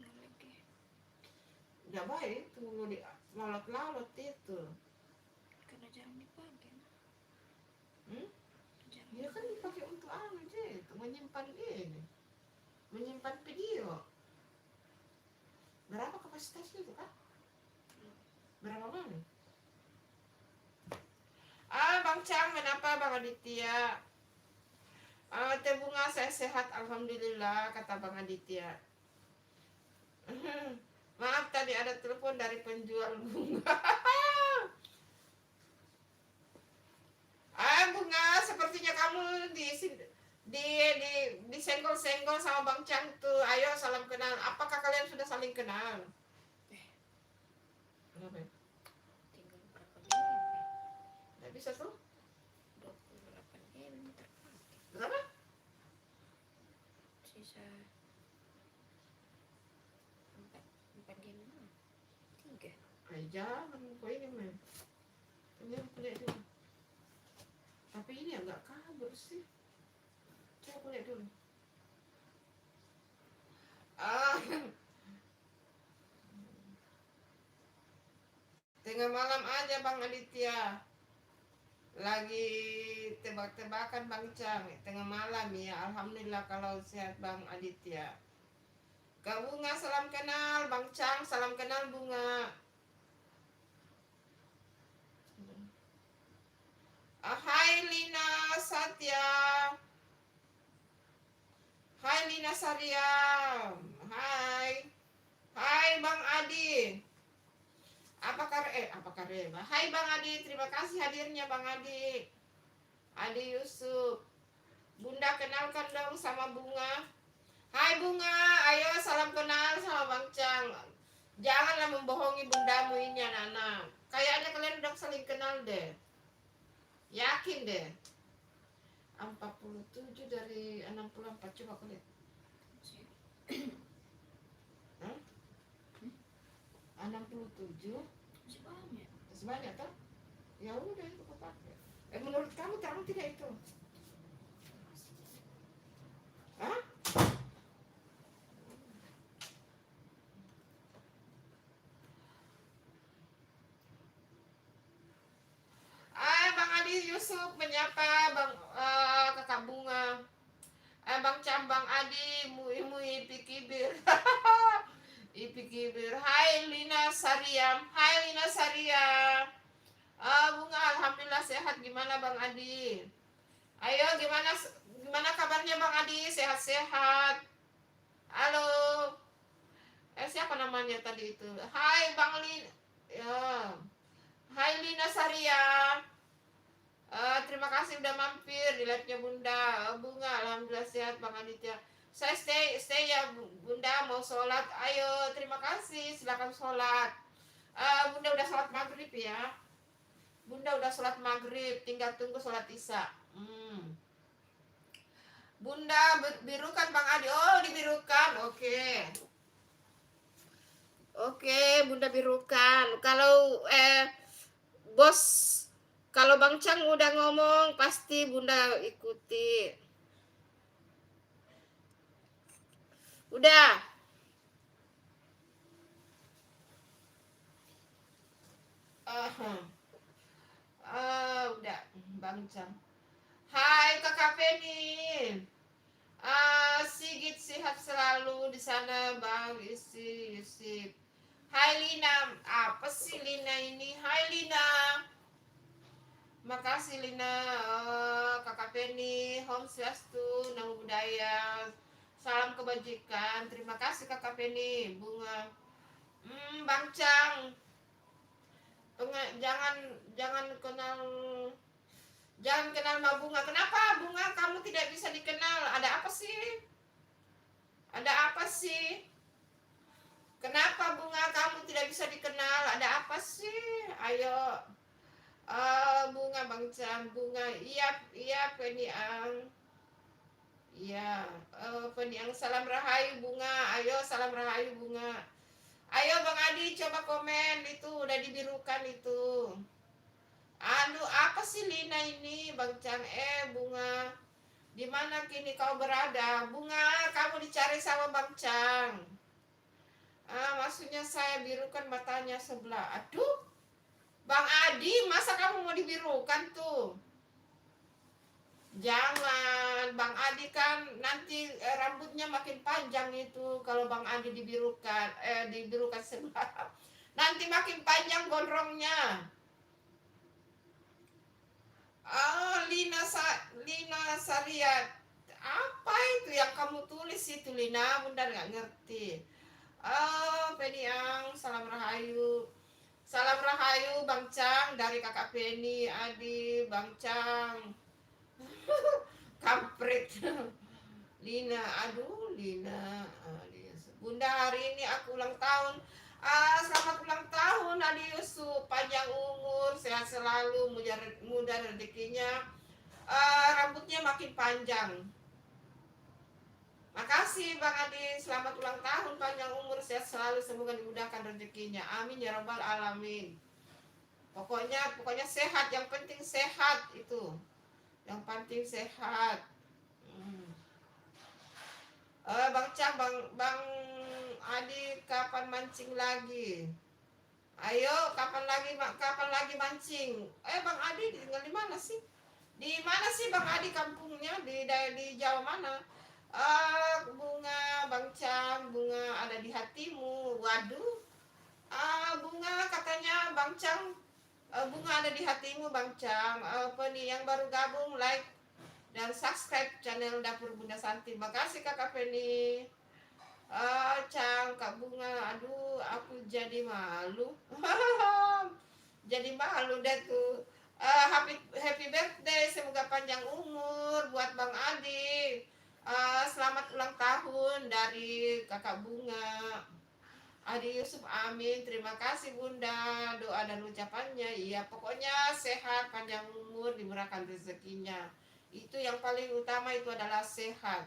enggak lagi. Udah baik itu, lalot-lalot itu. Karena jarang dipakai. Jarang. Dia kan dipakai untuk aja itu, menyimpan ini, menyimpan video. Berapa kapasitasnya itu kan? Berapa mami? Bang Cang, kenapa Bang Aditya? Teh Bunga saya sehat alhamdulillah, kata Bang Aditya. Maaf tadi ada telepon dari penjual bunga. Bunga, sepertinya kamu disenggol-senggol sama Bang Cang tuh. Ayo salam kenal. Apakah kalian sudah saling kenal? Kenapa? Tinggal berapa GB? Nggak bisa tuh. 28 GB terpakai. Berapa? Sisa 4 GB mana? 3. Jangan kau ini men. Ini aku lihat dulu. Tapi ini agak kabur sih. Coba aku lihat dulu. Tengah malam aja Bang Aditya. Lagi tebak-tebakan Bang Cang. Tengah malam ya. Alhamdulillah kalau sehat Bang Aditya. Kak Bunga salam kenal. Bang Cang salam kenal Bunga. Hai Lina Satya. Hai Lina Sariam. Hai. Hai Bang Adi. Apa kabar? Hai Bang Adi, terima kasih hadirnya Bang Adi. Adi Yusuf. Bunda kenalkan dong sama Bunga. Hai Bunga, ayo salam kenal sama Bang Cang. Janganlah membohongi bundamu ini anak-anak. Kayaknya kalian udah saling kenal deh. Yakin deh. 47 dari 64, coba aku lihat. Hah? 67 Masih banyak. sebanyak toh? Ya udah itu aku pakai. Menurut kamu terang tidak itu? Hah? Bang Adi Yusuf menyapa Bang Kakak Bunga. Bang Cambang Adi mui pikibir. Ipikibir. Hai Lina Sariam. Hai Lina Sariam. Bunga alhamdulillah sehat. Gimana Bang Adi? Ayo gimana kabarnya Bang Adi? Sehat-sehat. Halo. Siapa namanya tadi itu? Hai Bang Lin. Ya. Hai Lina Saria. Terima kasih udah mampir di live-nya Bunda. Bunga alhamdulillah sehat Bang Aditya. Saya stay ya Bunda, mau sholat. Ayo terima kasih, silakan sholat. Bunda udah sholat maghrib ya. Bunda udah sholat maghrib, tinggal tunggu sholat isya. Bunda birukan Bang Adi. Oh dibirukan, oke. Oke, Bunda birukan. Kalau bos, kalau Bang Cang udah ngomong pasti Bunda ikuti. Udah. Udah Bang Cang. Hai Kakak Penny. Sigit sehat selalu di sana Bang Yusuf. Hai Lina, apa sih Lina ini? Hai Lina. Makasih Lina, Kakak Penny, Om Swastiastu, Namo Buddhaya, salam kebajikan. Terima kasih Kakak Penny, Bunga. Bang Cang, jangan jangan kenal jangan kenal sama Bunga. Kenapa Bunga kamu tidak bisa dikenal? Ada apa sih? Ada apa sih? Kenapa Bunga kamu tidak bisa dikenal? Ada apa sih? Ayo. Bunga Bang Cang, Bunga. Iya Peniang. Iya, Peniang salam rahayu Bunga. Ayo salam rahayu Bunga. Ayo Bang Adi coba komen itu udah dibirukan itu. Apa sih Lina ini Bang Cang? Bunga. Di mana kini kau berada? Bunga, kamu dicari sama Bang Cang. Maksudnya saya birukan matanya sebelah. Aduh, Bang Adi, masa kamu mau dibirukan tuh? Jangan, Bang Adi kan nanti rambutnya makin panjang itu kalau Bang Adi dibirukan sebelah. Nanti makin panjang gondrongnya. Lina Sariat. Apa itu yang kamu tulis itu Lina? Bunda nggak ngerti. Peniang, salam rahayu. Salam rahayu Bang Cang dari Kakak Penny, Adi, Bang Cang. Kampret. Lina, aduh Lina. Bunda hari ini aku ulang tahun. Selamat ulang tahun Adi Yusuf, panjang umur, sehat selalu, mudah rezekinya, rambutnya makin panjang. Makasih Bang Adi, selamat ulang tahun, panjang umur, sehat selalu, semoga dimudahkan rezekinya. Amin ya rabbal alamin. Pokoknya sehat, yang penting sehat itu. Yang penting sehat. Bang Cang, Bang Adi kapan mancing lagi? Ayo, kapan lagi mancing? Bang Adi tinggal di mana sih? Di mana sih Bang Adi kampungnya? Di Jawa mana? Bunga, Bang Cang, Bunga ada di hatimu. Waduh. Bunga katanya Bang Cang, Bunga ada di hatimu Bang Cang. Apa nih yang baru gabung like dan subscribe channel Dapur Bunda Santi. Makasih Kakak Penny. Cang, Kak Bunga, aduh aku jadi malu. Jadi malu deh tuh. Happy happy birthday, semoga panjang umur buat Bang Adi. Selamat ulang tahun dari Kakak Bunga. Adi Yusuf, amin. Terima kasih Bunda, doa dan ucapannya. Iya, pokoknya sehat, panjang umur, dimurahkan rezekinya. Itu yang paling utama, itu adalah sehat.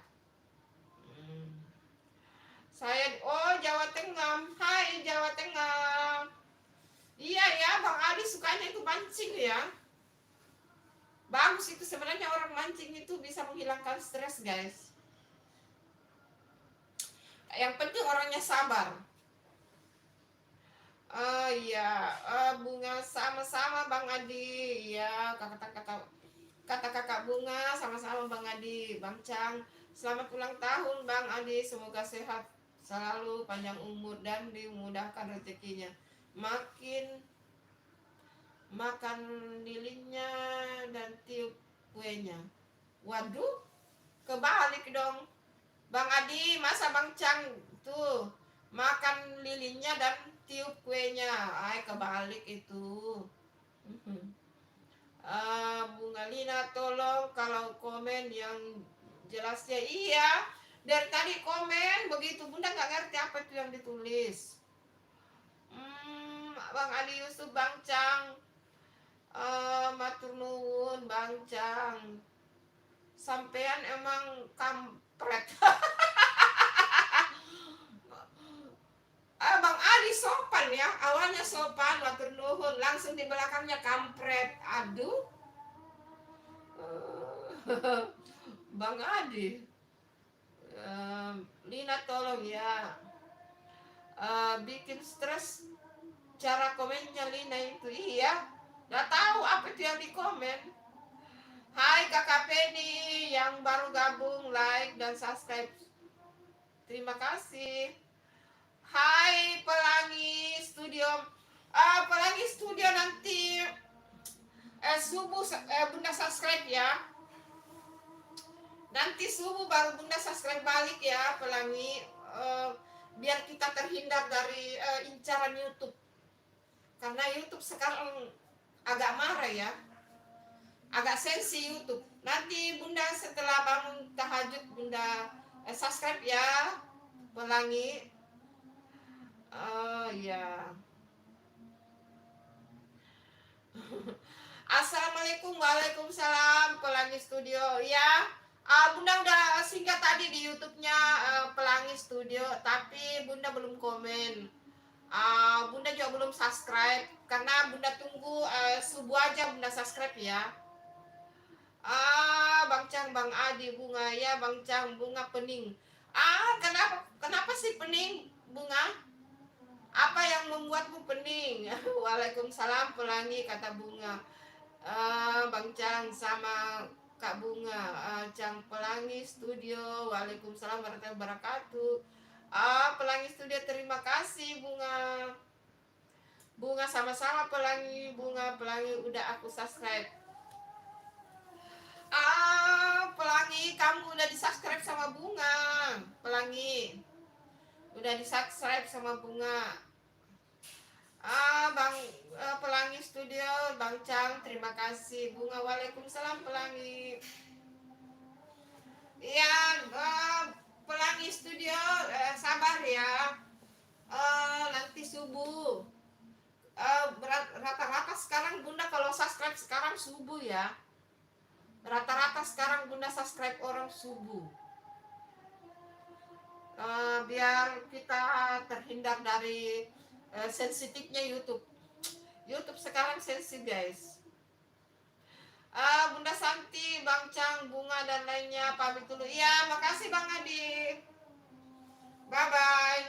Saya, oh Jawa Tengah, hai Jawa Tengah. Iya ya, Bang Adi sukanya itu mancing ya. Bagus itu sebenarnya, orang mancing itu bisa menghilangkan stres guys. Yang penting orangnya sabar. Iya, Bunga sama-sama Bang Adi. Iya, kata kakak Bunga sama-sama Bang Adi. Bang Cang, selamat ulang tahun Bang Adi. Semoga sehat selalu, panjang umur dan dimudahkan rezekinya. Makin makan lilinnya dan tiup kuenya. Waduh, kebalik dong. Bang Adi, masa Bang Cang tuh makan lilinnya dan tiup kuenya? Ay, kebalik itu. Bunga Lina, tolong kalau komen yang jelasnya. Iya, dari tadi komen begitu, Bunda nggak ngerti apa itu yang ditulis. Bang Ali Yusuf, Bang Cang, matur nuwun Bang Cang, sampean emang kampret. Bang Ali sopan ya, awalnya sopan, matur nuhun, langsung di belakangnya kampret. Aduh. Bang Adi, Lina tolong ya, bikin stres cara komennya Lina itu. Iya, nggak tahu apa itu yang di komen. Hai Kakak Penny yang baru gabung, like dan subscribe, terima kasih. Hai Pelangi Studio, Pelangi Studio nanti subuh Bunda subscribe ya. Nanti subuh baru Bunda subscribe balik ya Pelangi, biar kita terhindar dari incaran YouTube. Karena YouTube sekarang agak marah ya, agak sensi YouTube. Nanti Bunda setelah bangun tahajud Bunda subscribe ya Pelangi. Ya. Assalamualaikum, waalaikumsalam Pelangi Studio ya. Bunda udah singgah tadi di YouTube-nya Pelangi Studio, tapi Bunda belum komen. Bunda juga belum subscribe karena Bunda tunggu subuh aja Bunda subscribe ya. Bang Cang, Bang Adi, Bunga ya, Bang Cang, Bunga pening. Kenapa sih pening Bunga? Apa yang membuatmu pening? Waalaikumsalam Pelangi, kata Bunga. Bang Cang sama Kak Bunga, Cang Pelangi Studio, waalaikumsalam warahmatullahi wabarakatuh. Pelangi Studio, terima kasih Bunga. Bunga sama-sama Pelangi, Bunga Pelangi udah aku subscribe. Pelangi, kamu udah di subscribe sama Bunga. Pelangi udah di subscribe sama Bunga. Bang Pelangi Studio, Bang Cang, terima kasih. Bunga, waalaikumsalam Pelangi. Iya, Pelangi Studio, sabar ya. Nanti subuh. Rata-rata sekarang Bunda kalau subscribe sekarang subuh ya. Rata-rata sekarang Bunda subscribe orang subuh. Biar kita terhindar dari sensitifnya YouTube. YouTube sekarang sensitif guys. Bunda Santi, Bang Cang, Bunga dan lainnya pamit dulu. Iya, makasih Bang Adi. Bye bye.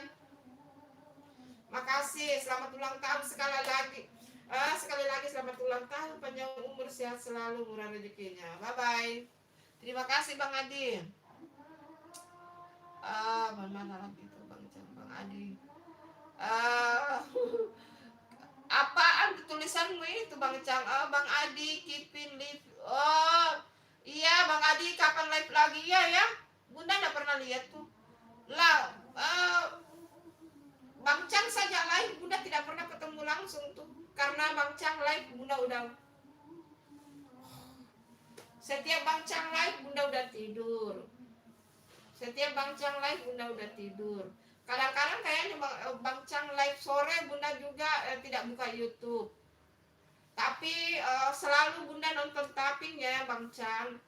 Makasih, selamat ulang tahun sekali lagi. Sekali lagi selamat ulang tahun, panjang umur, sehat selalu, murah rezekinya. Bye bye. Terima kasih Bang Adi. Mana lagi itu Bang Cang, Bang Adi. Apaan tulisanmu itu Bang Cang? Bang Adi, keeping live. Oh iya, Iya, Bang Adi kapan live lagi ya? Bunda nggak pernah lihat tuh. Lah, Bang Cang saja live, Bunda tidak pernah ketemu langsung tuh. Karena Bang Cang live, Bunda udah setiap Bang Cang live, Bunda udah tidur. Setiap Bang Cang live, Bunda udah tidur. Kadang-kadang kayaknya Bang Cang live sore, Bunda juga tidak buka YouTube. Tapi selalu Bunda nonton tappingnya Bang Cang.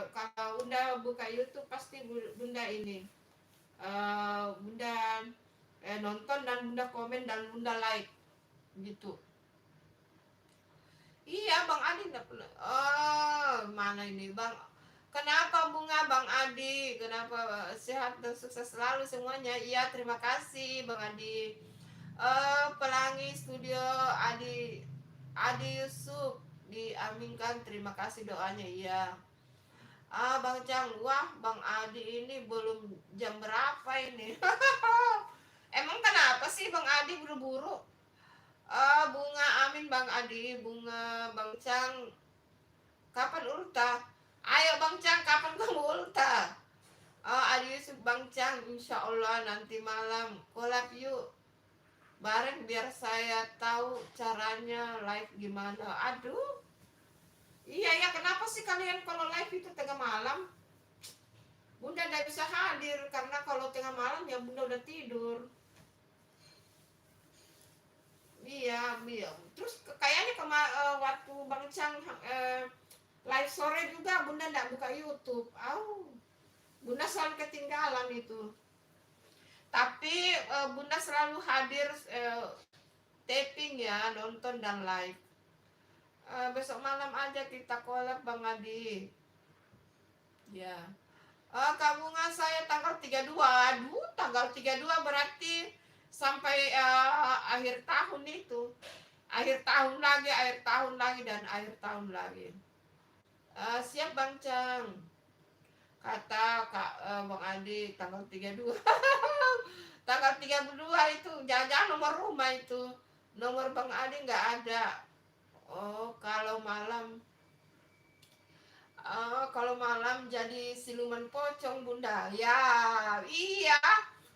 Kalau Bunda buka YouTube pasti Bunda ini Bunda nonton dan Bunda komen dan Bunda like gitu. Iya Bang Adi enggak pernah. Oh, mana ini Bang? Kenapa bunga Bang Adi? Kenapa sehat dan sukses selalu semuanya? Iya, terima kasih Bang Adi. Pelangi Studio Adi Yusuf diaminkan, terima kasih doanya. Iya. Bang Cang, wah Bang Adi ini belum jam berapa ini? Emang kenapa sih Bang Adi buru-buru? Bunga amin Bang Adi, bunga Bang Cang, kapan ulta? Ayo Bang Cang, kapan kamu ulta? Adi Yusuf Bang Cang, insya Allah nanti malam collab yuk. Bareng biar saya tahu caranya live gimana. Aduh. Iya ya, kenapa sih kalian kalau live itu tengah malam? Bunda tidak bisa hadir karena kalau tengah malam ya Bunda udah tidur. Iya, iya. Terus kayaknya waktu Bang Cang live sore juga Bunda tidak buka YouTube. Bunda selalu ketinggalan itu. Tapi Bunda selalu hadir taping ya, nonton dan live. Besok malam aja kita collab Bang Adi. Ya. Kak Bunga saya tanggal 32. Aduh, tanggal 32 berarti sampai akhir tahun itu. Akhir tahun lagi dan akhir tahun lagi. Siap Bang Cang. Kata Kak Bang Adi tanggal 32. Tanggal 32 itu jangan-jangan nomor rumah itu. Nomor Bang Adi nggak ada. Kalau malam jadi siluman pocong Bunda. Ya, iya.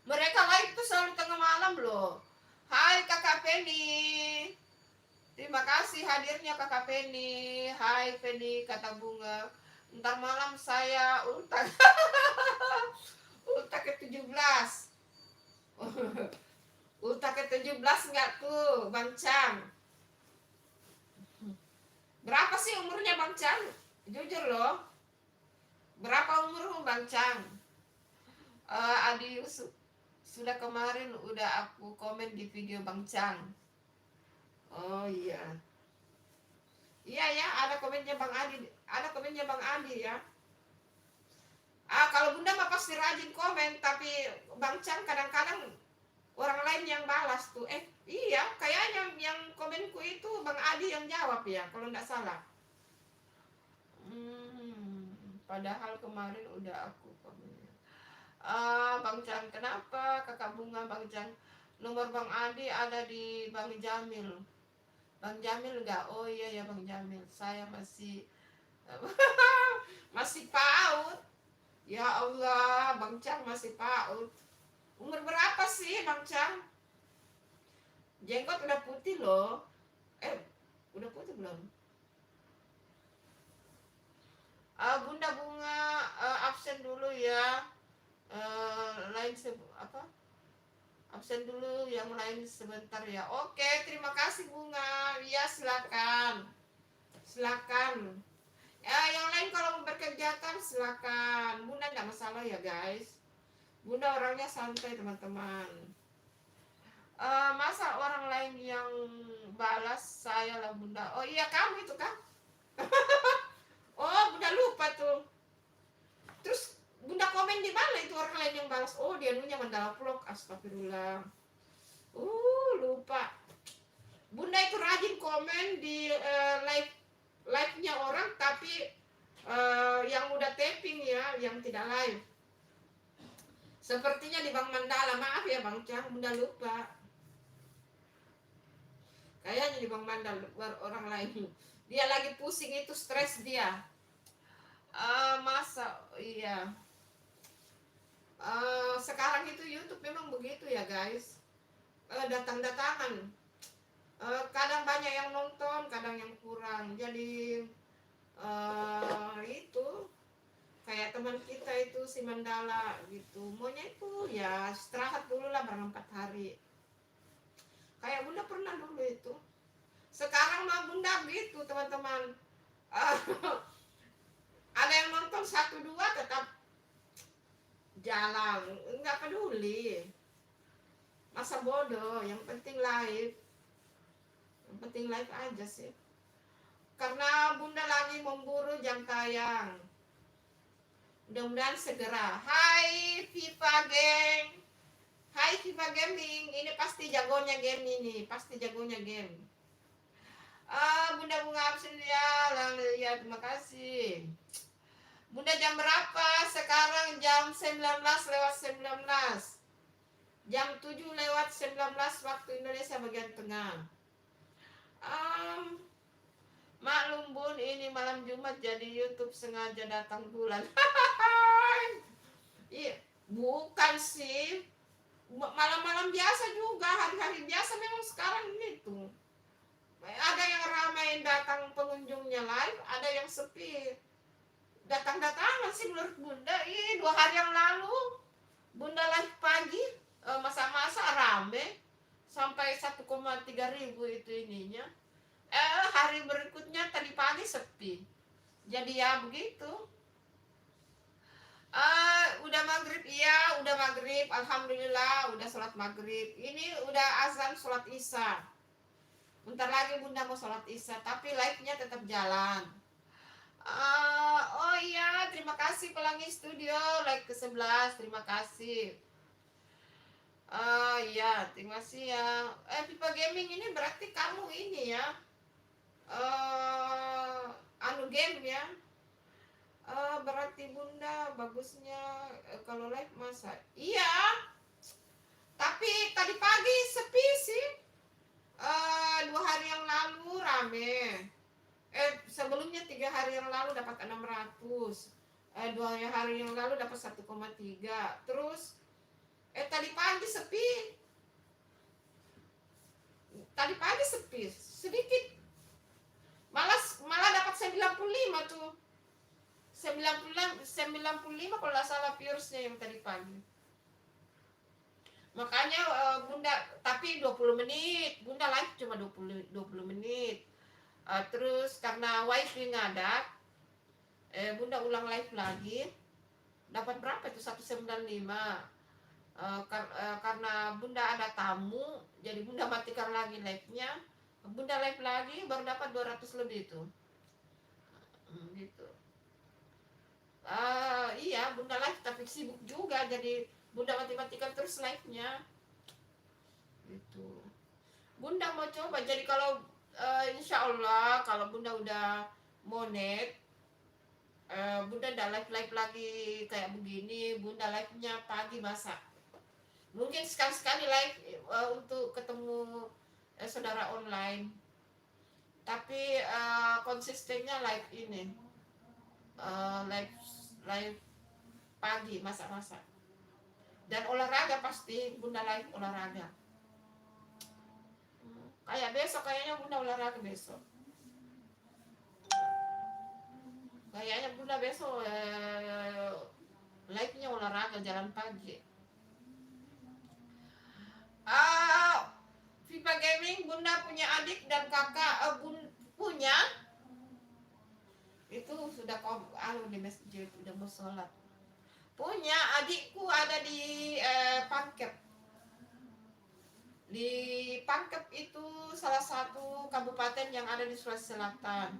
Mereka live itu selalu tengah malam loh. Hai Kakak Penny. Terima kasih hadirnya Kakak Penny. Hai Penny, kata Bunga. Ntar malam saya ulta. Ulta ke-17. Ulta ke-17 enggak tuh, Bang Cang? Berapa sih umurnya Bang Cang? Jujur loh. Berapa umurmu Bang Cang? Adi Yusuf. Sudah kemarin udah aku komen di video Bang Cang. Oh iya. Iya ya, ada komennya Bang Adi. Ada komennya Bang Adi ya. Kalau Bunda mah pasti rajin komen, tapi Bang Cang kadang-kadang orang lain yang balas tuh. Iya, kayaknya yang komenku itu Bang Adi yang jawab ya, kalau nggak salah. Padahal kemarin udah aku komen. Bang Cang, kenapa Kakak Bunga Bang Cang? Nomor Bang Adi ada di Bang Jamil. Bang Jamil enggak? Oh iya ya Bang Jamil. Saya masih masih PAUD. Ya Allah, Bang Cang masih PAUD. Umur berapa sih Bang Cang? Jenggot udah putih loh. Udah putih belum? Bunda Bunga absen dulu ya. Absen dulu, yang lain sebentar ya. Oke, terima kasih Bunga. Ya, silakan. Silakan. Ya, yang lain kalau mau berkegiatan silakan. Bunda enggak masalah ya, guys. Bunda orangnya santai, teman-teman. Masa orang lain yang balas saya lah Bunda. Oh iya, kamu itu kan? Oh, Bunda lupa tuh. Terus Bunda komen di mana itu orang lain yang balas? Oh, dia nunya Mandala Vlog. Astagfirullah. Lupa. Bunda itu rajin komen di live-nya orang, tapi yang udah taping ya, yang tidak live. Sepertinya di Bang Mandala. Maaf ya Bang Cang, Bunda lupa. Kayaknya di Bang Mandala orang lain. Dia lagi pusing itu, stres dia. Masa iya. Sekarang itu YouTube memang begitu ya guys. Datang-datangan. Kadang banyak yang nonton, kadang yang kurang. Jadi itu kayak teman kita itu si Mandala gitu. Maunya itu ya istirahat dulu lah barang 4 hari. Kayak Bunda pernah dulu itu. Sekarang mah Bunda gitu teman-teman. Eh, ada yang nonton 1 2 tetap jalan, nggak peduli. Masa bodoh, yang penting live. Yang penting live aja sih. Karena Bunda lagi memburu jam tayang. Mudah-mudahan segera. Hai Viva Geng. Hai Viva Gaming. Ini pasti jagonya game ini. Pasti jagonya game. Bunda bunga absen ya. Lalu ya terima kasih. Bunda jam berapa? Sekarang jam 19:19. Jam 7:19 waktu Indonesia bagian tengah. Maklum Bun, ini malam Jumat jadi YouTube sengaja datang bulan. Iya, bukan sih. Malam-malam biasa juga, hari-hari biasa memang sekarang gitu. Ada yang ramai datang pengunjungnya live, ada yang sepi. Datang-datangan sih menurut Bunda. 2 hari yang lalu Bunda live pagi, masa-masa rame sampai 1,3 ribu itu ininya. Hari berikutnya tadi pagi sepi. Jadi ya begitu. Udah maghrib, iya udah maghrib, alhamdulillah udah sholat maghrib. Ini udah azan sholat isya. Bentar lagi Bunda mau sholat isya, tapi live-nya tetap jalan. Oh iya, terima kasih Pelangi Studio like ke-11, terima kasih. Iya, terima kasih ya. Pipa Gaming ini berarti kamu ini ya. Anu game ya. Berarti Bunda bagusnya kalau live masa. Iya. Tapi tadi pagi sepi sih. 2 hari yang lalu rame. Sebelumnya 3 hari yang lalu dapat 600. 2 hari yang lalu dapat 1,3. Terus tadi pagi sepi. Tadi pagi sepi sedikit. Malah dapat 95 tuh. 95 kalau nggak salah viewersnya yang tadi pagi. Makanya Bunda, tapi 20 menit. Bunda live cuma 20 menit. Terus karena wifi ngadat, Bunda ulang live lagi. Dapat berapa itu? 195. Karena Bunda ada tamu, jadi Bunda matikan lagi live-nya. Bunda live lagi baru dapat 200 lebih itu. Gitu. Iya, Bunda live tapi sibuk juga, jadi Bunda mati-matikan terus live-nya. Gitu. Bunda mau coba, jadi kalau insya Allah kalau Bunda udah monet, Bunda udah live lagi kayak begini. Bunda live-nya pagi masak. Mungkin sekali-sekali live untuk ketemu saudara online. Tapi konsistennya live ini. Live pagi masak-masak. Dan olahraga pasti Bunda live olahraga. Kayak besok kayaknya Bunda olahraga besok. Kayaknya Bunda besok live-nya olahraga jalan pagi. Viva Gaming, Bunda punya adik dan kakak. Punya itu sudah di masjid udah mau sholat. Punya adikku ada di Pangkep. Di Pangkep itu salah satu kabupaten yang ada di Sulawesi Selatan.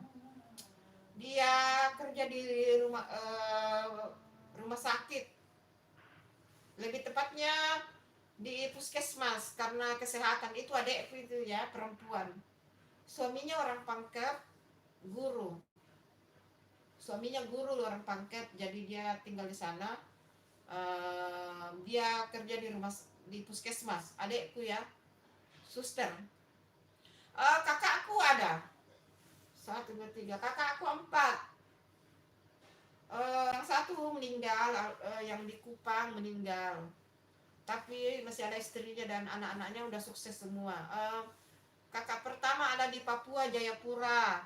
Dia kerja di rumah sakit. Lebih tepatnya di puskesmas karena kesehatan. Itu adekku itu ya, perempuan. Suaminya orang Pangkep, guru. Suaminya guru orang Pangkep, jadi dia tinggal di sana. Dia kerja di puskesmas. Adekku ya, suster. Kakakku ada 1, 2, 3. Kakakku 4. Yang satu meninggal, yang di Kupang meninggal. Tapi masih ada istrinya dan anak-anaknya udah sukses semua. Kakak pertama ada di Papua Jayapura.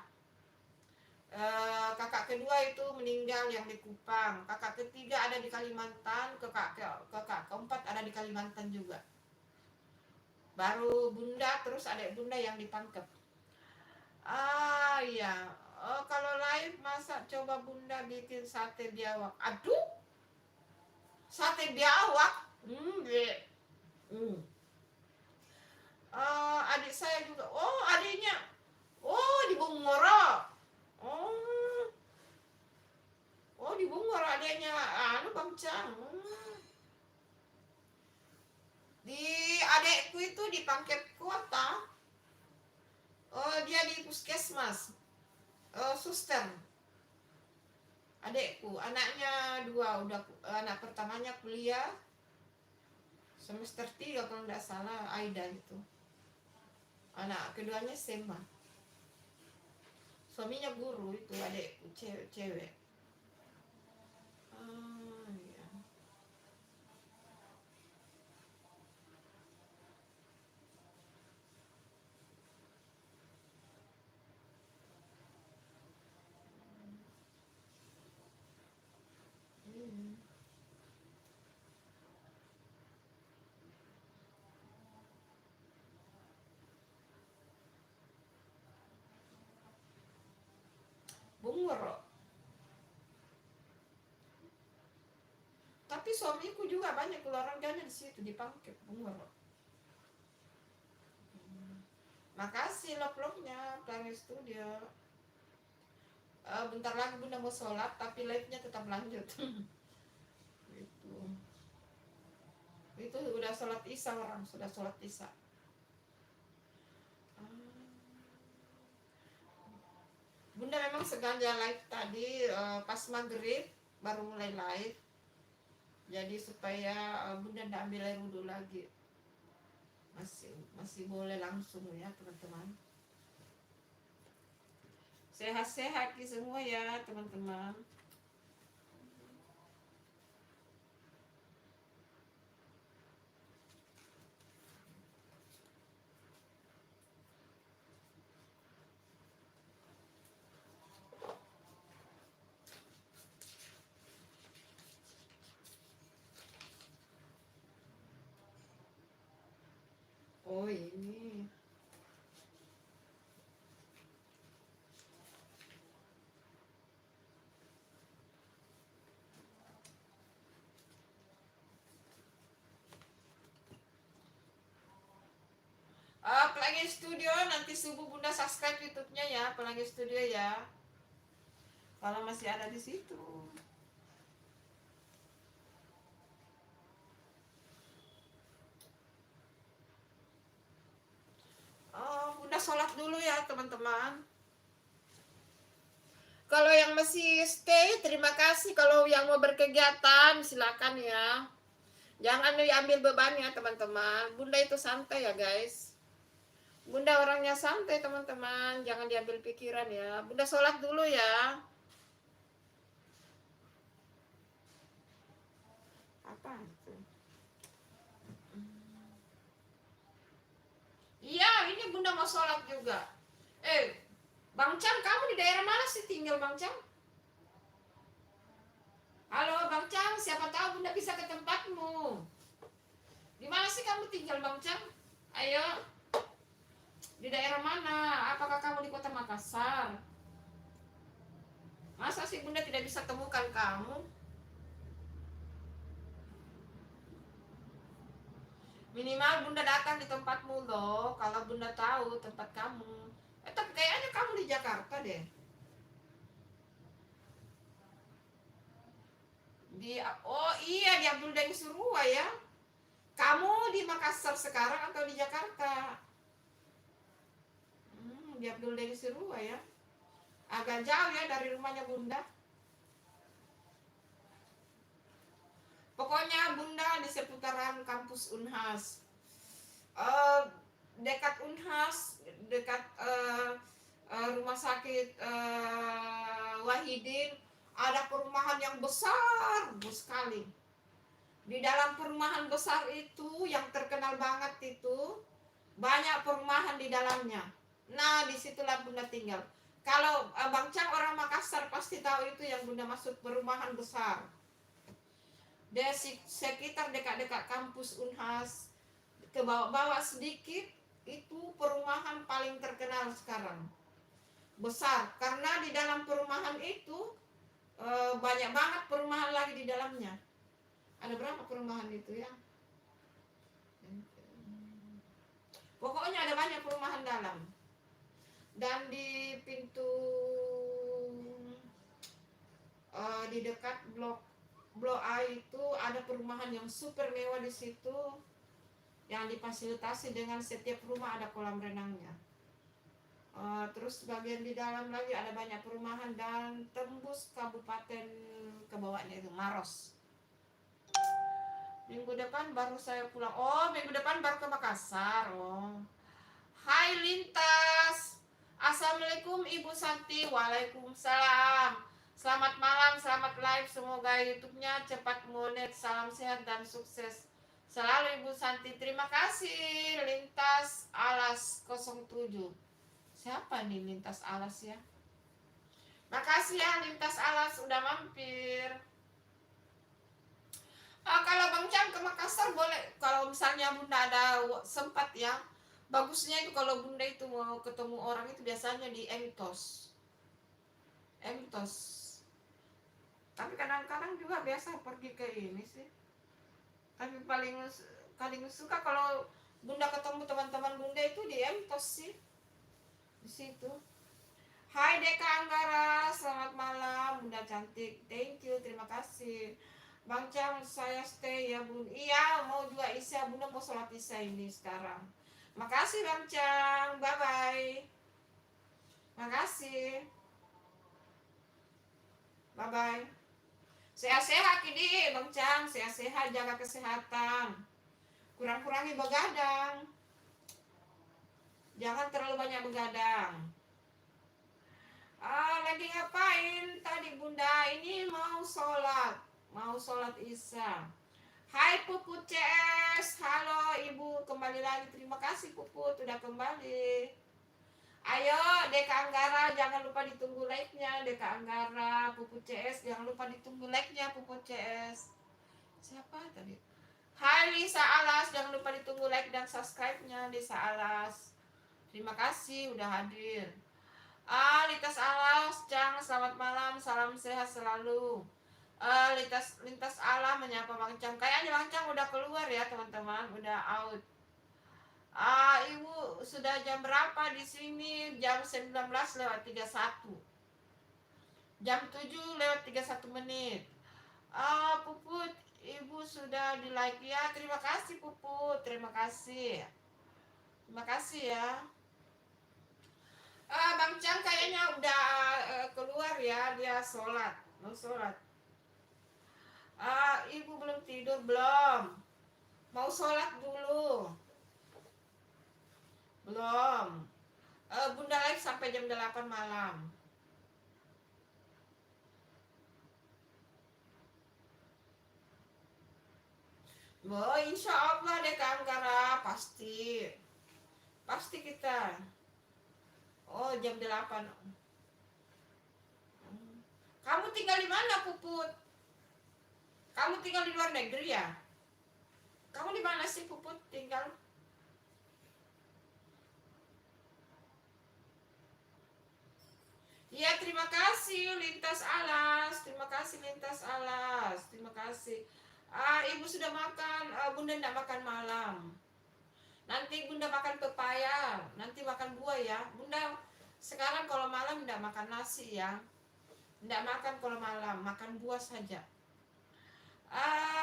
Kakak kedua itu meninggal yang di Kupang. Kakak ketiga ada di Kalimantan. Kakak keempat ada di Kalimantan juga. Baru bunda, terus adik bunda yang ditangkap. Iya. Kalau live masa coba bunda bikin sate biawak. Aduh, sate biawak. Deh. Adik saya juga. Oh, adiknya. Oh, di Bungoro. Oh, oh di Bungoro adiknya. Bang Cang. Di adekku itu di Pangkep Kota. Oh, dia di puskesmas. Suster. Adekku, anaknya dua, udah anak pertamanya kuliah semester 3 kalau nggak salah, Aida itu. Anak keduanya SMA. Suaminya guru itu adekku, cewek. Iya. Bungoro. Tapi suamiku juga banyak keluarganya di situ di Pangkep Bungoro. Makasih love-love-nya Pelangi Studio. Bentar lagi bunda mau sholat tapi live-nya tetap lanjut. Itu udah sholat isya, orang sudah sholat isya. Bunda memang sengaja live tadi pas maghrib baru mulai live. Jadi supaya bunda tidak ambil air wudhu lagi. Masih boleh langsung ya teman-teman. Sehat-sehat semua ya teman-teman. Oh ini. Pelangi Studio nanti subuh bunda subscribe YouTube-nya ya, Pelangi Studio ya. Kalau masih ada di situ. Bunda sholat dulu ya teman-teman. Kalau yang masih stay, terima kasih. Kalau yang mau berkegiatan, silakan ya. Jangan diambil beban ya teman-teman. Bunda itu santai ya guys. Bunda orangnya santai teman-teman. Jangan diambil pikiran ya. Bunda sholat dulu ya. Apa itu? Iya, ini bunda mau sholat juga. Bang Cang, kamu di daerah mana sih tinggal Bang Cang? Halo Bang Cang, siapa tahu bunda bisa ke tempatmu. Di mana sih kamu tinggal Bang Cang? Ayo. Di daerah mana? Apakah kamu di kota Makassar? Masa sih bunda tidak bisa temukan kamu? Minimal bunda datang di tempatmu loh. Kalau bunda tahu tempat kamu. Tapi kayaknya kamu di Jakarta deh. Oh iya, di Abdul Daeng Surua ya. Kamu di Makassar sekarang atau di Jakarta? Di Abdul Daeng Surua ya. Agak jauh ya dari rumahnya bunda. Pokoknya bunda di seputaran kampus Unhas. Dekat Unhas, dekat rumah sakit Wahidin, Ada perumahan yang besar sekali. Di dalam perumahan besar itu yang terkenal banget itu banyak perumahan di dalamnya. Nah, disitulah Bunda tinggal. Kalau Bang Cang orang Makassar pasti tahu itu yang Bunda maksud perumahan besar. Di sekitar dekat-dekat kampus Unhas, ke bawah-bawah sedikit itu perumahan paling terkenal sekarang. Besar, karena di dalam perumahan itu banyak banget perumahan lagi di dalamnya. Ada berapa perumahan itu ya? Pokoknya ada banyak perumahan dalam. Dan di pintu di dekat blok A itu ada perumahan yang super mewah di situ, yang difasilitasi dengan setiap rumah ada kolam renangnya. Terus bagian di dalam lagi ada banyak perumahan dan tembus kabupaten ke bawahnya itu Maros. Minggu depan baru saya pulang. Oh, minggu depan baru ke Makassar. Oh. Hai Lintas. Assalamualaikum Ibu Santi. Waalaikumsalam. Selamat malam, selamat live. Semoga YouTube-nya cepat monet. Salam sehat dan sukses selalu Ibu Santi. Terima kasih Lintas Alas 07. Siapa nih Lintas Alas ya? Makasih ya Lintas Alas udah mampir. Kalau Bang Cang ke Makassar boleh, kalau misalnya Bunda ada sempat ya. Bagusnya itu kalau Bunda itu mau ketemu orang itu biasanya di Emtos. Tapi kadang-kadang juga biasa pergi ke ini sih. Tapi paling suka kalau Bunda ketemu teman-teman Bunda itu di Emtos sih. Di situ. Hai Deka Anggara, selamat malam Bunda cantik. Thank you, terima kasih. Bang Cang, saya stay ya Bun. Iya, mau juga Isya, Bunda mau sholat Isya ini sekarang. Makasih Bang Cang, bye bye. Makasih. Bye bye. Sehat-sehat ini Bang Cang, sehat-sehat, jaga kesehatan. Kurang-kurangi begadang. Jangan terlalu banyak begadang. Lagi ngapain tadi Bunda? Ini mau sholat Isya. Hai Puput CS, halo Ibu, kembali lagi. Terima kasih Puput udah kembali. Ayo Deka Anggara, jangan lupa ditunggu like-nya. Deka Anggara, Puput CS, jangan lupa ditunggu like-nya Puput CS. Siapa tadi? Hai Lisa Alas, jangan lupa ditunggu like dan subscribe-nya Lisa Alas. Terima kasih udah hadir. Lintas Alas, Cang, selamat malam, salam sehat selalu. Lintas alam menyapa Bang Cang. Kayaknya Bang Cang udah keluar ya teman-teman, udah out. Ibu sudah jam berapa di sini? Jam 19:31. Jam 7:31 menit. Puput, Ibu sudah di like ya. Terima kasih Puput, terima kasih. Terima kasih ya. Bang Cang kayaknya udah keluar ya, dia mau sholat. Ibu belum tidur belum? Mau sholat dulu? Belum. Bunda live sampai jam 8 malam. Insya Allah deh Kak Anggara, pasti kita. Jam 8. Kamu tinggal di mana Puput? Kamu tinggal di luar negeri ya? Kamu di mana sih Puput tinggal? Ya terima kasih Lintas Alas. Terima kasih Lintas Alas. Terima kasih. Ibu sudah makan. Bunda tidak makan malam. Nanti Bunda makan pepaya. Nanti makan buah ya. Bunda sekarang kalau malam tidak makan nasi ya. Tidak makan kalau malam. Makan buah saja.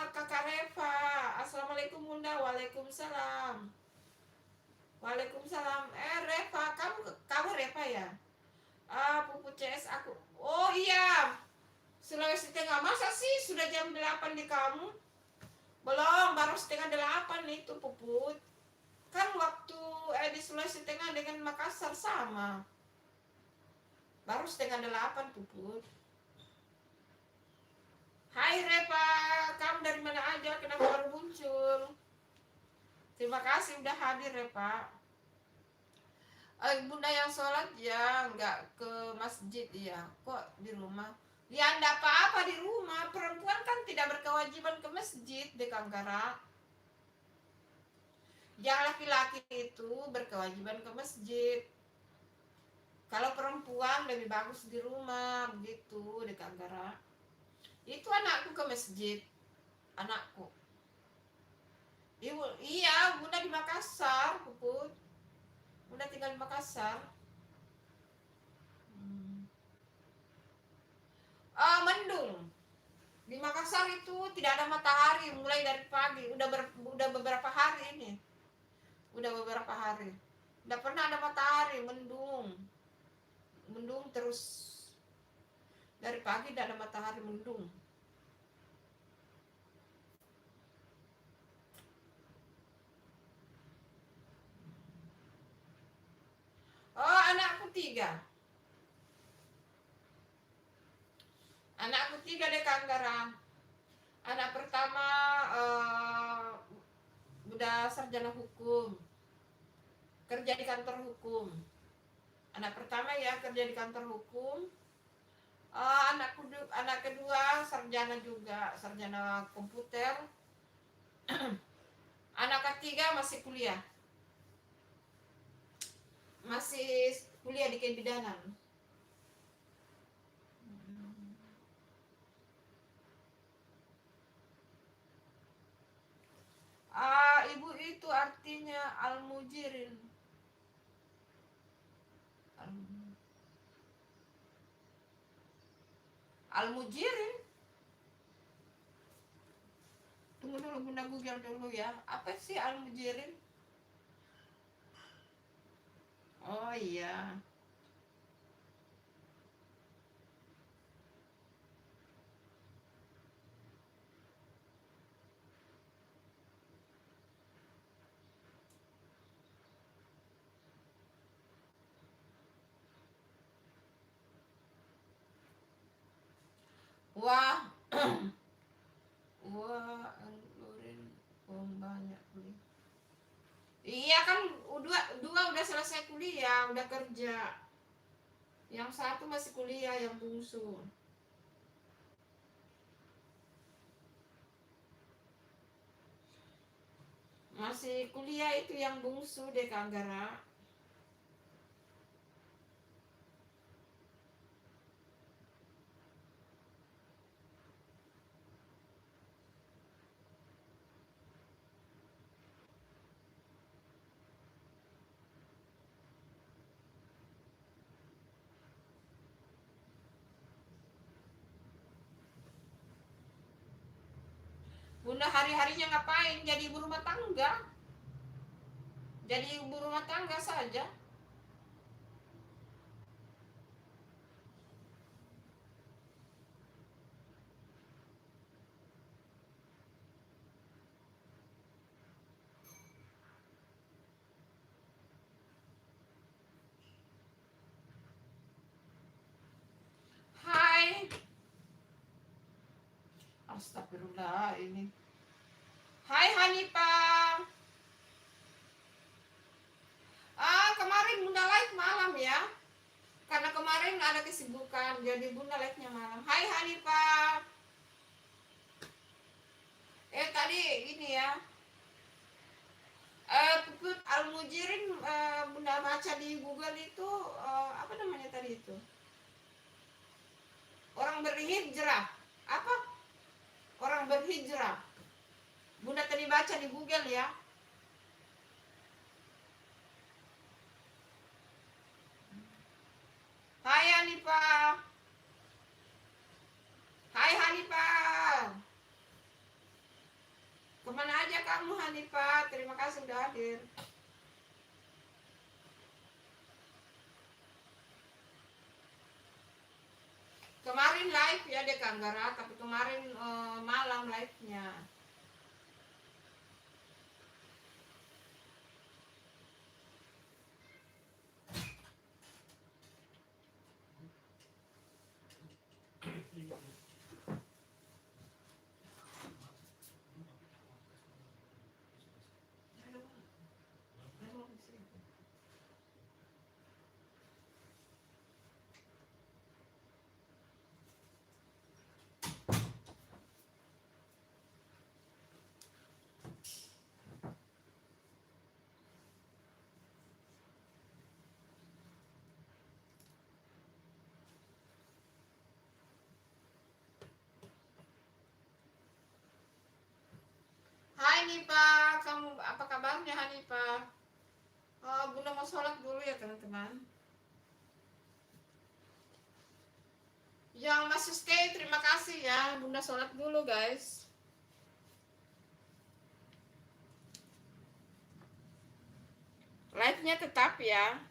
Kakak Reva, assalamualaikum Bunda. Waalaikumsalam. Waalaikumsalam. Reva, kamu Reva ya? Puput CS aku. Oh iya, Sulawesi Tengah. Masa sih sudah jam 8 di kamu? Belum, baru setengah 8 itu Puput. Kan waktu di Sulawesi Tengah dengan Makassar sama. Baru setengah 8 Puput. Hai Repa, kamu dari mana aja? Kenapa baru muncul? Terima kasih udah hadir Repa. Bunda yang sholat ya nggak ke masjid ya, kok di rumah? Ya enggak apa-apa di rumah. Perempuan kan tidak berkewajiban ke masjid di Kanggara. Yang laki-laki itu berkewajiban ke masjid. Kalau perempuan lebih bagus di rumah begitu di Kanggara. Itu anakku ke masjid, anakku. Ibu, iya, Bunda di Makassar, Puput. Bunda tinggal di Makassar. Mendung. Di Makassar itu tidak ada matahari mulai dari pagi. Udah beberapa hari ini. Udah beberapa hari. Tidak pernah ada matahari, mendung. Mendung terus. Dari pagi tidak ada matahari, mendung. Oh, anakku 3. Anakku 3 deh Kanggara. Anak pertama udah sarjana hukum. Kerja di kantor hukum. Anak pertama ya kerja di kantor hukum. Anak kedua sarjana juga, sarjana komputer. Anak ketiga masih kuliah. Masih kuliah di kebidanan. Ibu itu artinya al-mujirin. Al-mujirin. Tunggu dulu Bunda Google dulu ya. Apa sih al-mujirin? Oh iya. Wah. Wah, anggurin banyak kuliah. Iya kan dua udah selesai kuliah, udah kerja. Yang satu masih kuliah, yang bungsu. Masih kuliah itu yang bungsu deh Kanggara. Bunda hari-harinya ngapain? Jadi ibu rumah tangga. Jadi ibu rumah tangga saja. Hai. Astagfirullah ini. Hai Hanifah. Kemarin Bunda live malam ya. Karena kemarin ada kesibukan, jadi Bunda live-nya malam. Hai Hanifah. Tadi ini ya. Puput al-mujirin Bunda baca di Google itu apa namanya tadi itu? Orang berhijrah. Apa? Orang berhijrah. Bunda tadi baca di Google ya. Hai Hanifah. Hai Hanifah. Kemana aja kamu Hanifah? Terima kasih sudah hadir. Kemarin live ya deh Kanggara, tapi kemarin malam live-nya. Hanifah, kamu apa kabarnya Hanifah? Bunda mau sholat dulu ya teman-teman. Yang masih stay terima kasih ya. Bunda sholat dulu guys. Live-nya tetap ya.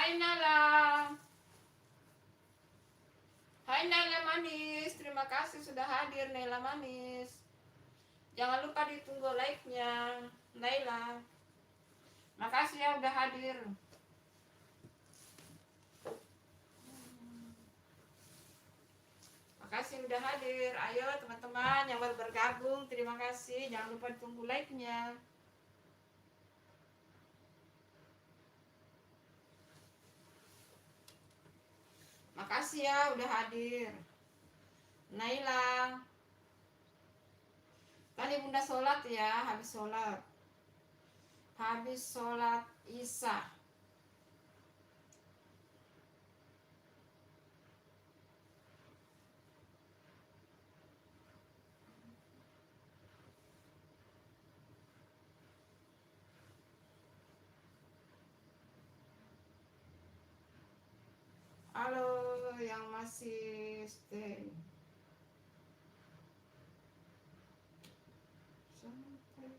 Hai Nala. Hai Naila Manis, terima kasih sudah hadir Naila Manis. Jangan lupa ditunggu like-nya Naila. Makasih ya udah hadir. Makasih udah hadir. Ayo teman-teman yang baru bergabung, terima kasih. Jangan lupa ditunggu like-nya. Makasih ya udah hadir. Naila. Tadi Bunda sholat ya, habis sholat. Habis sholat Isya. Halo yang masih stay. Sampai.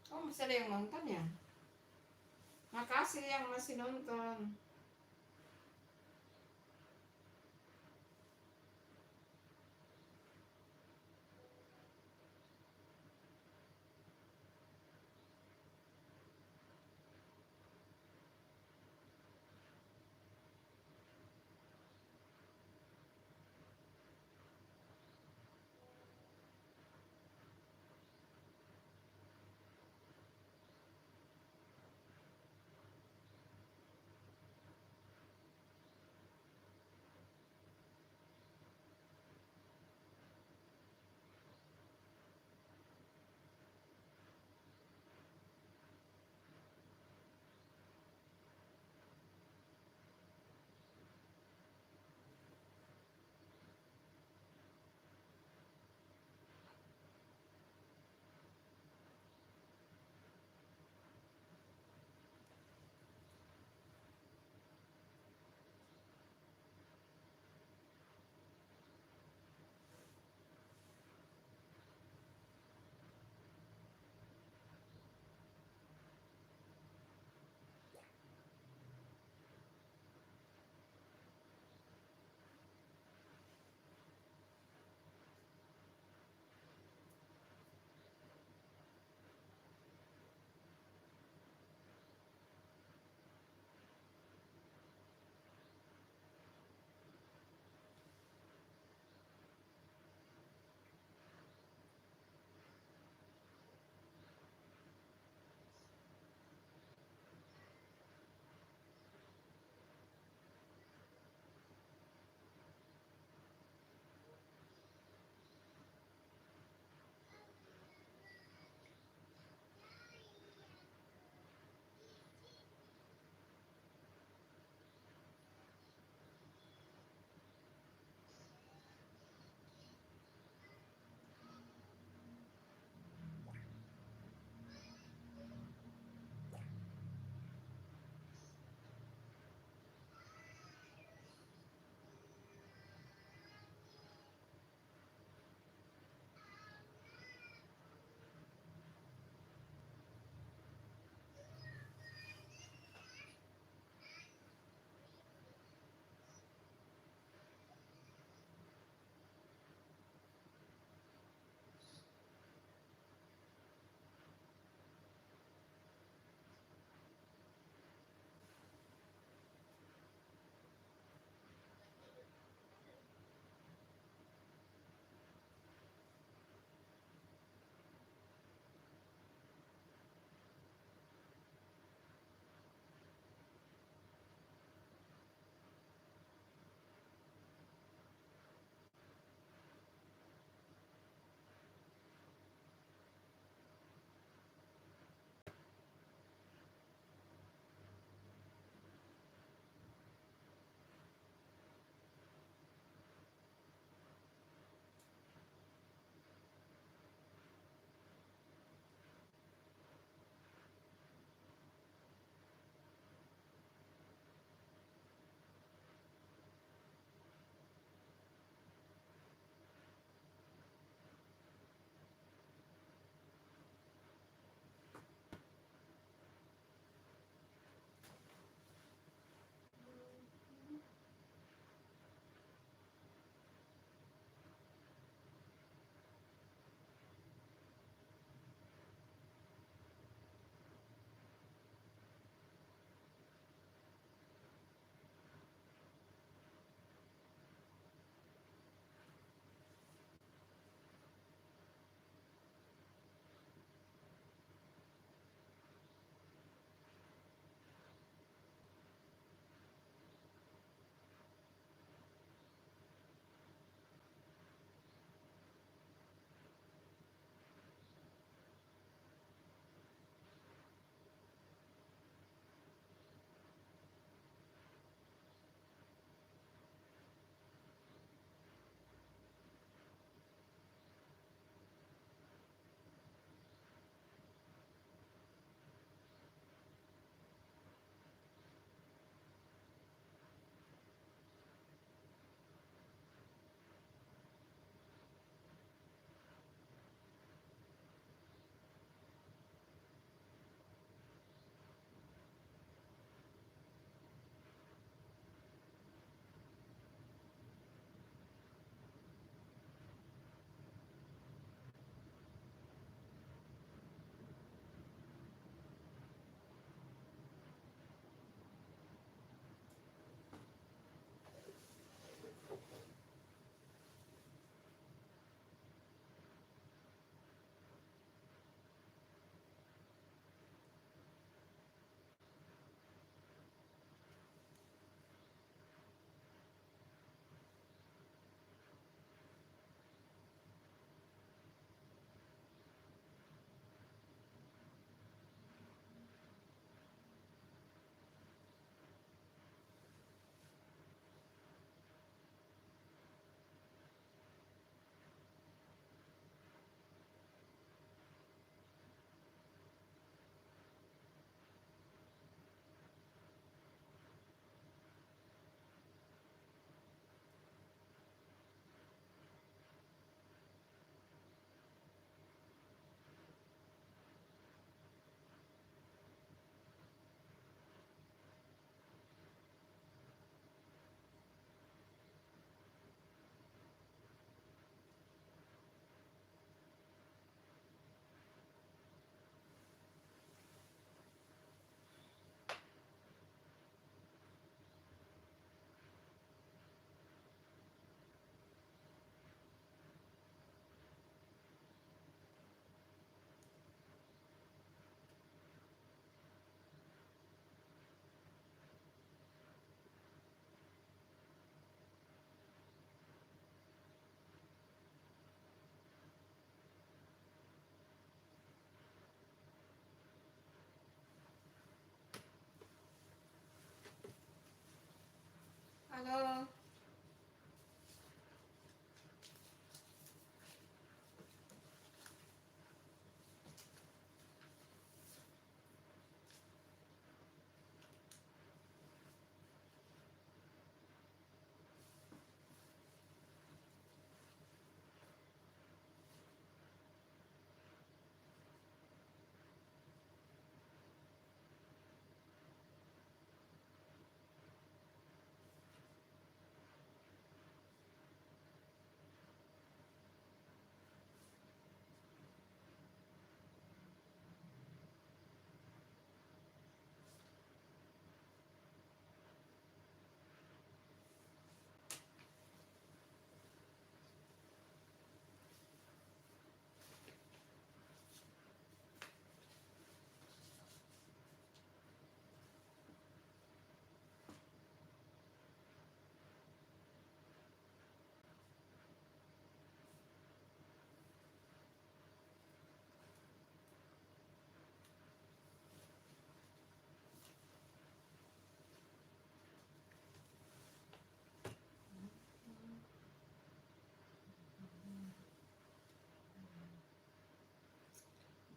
Oh, masih ada yang nonton ya? Makasih yang masih nonton. Halo.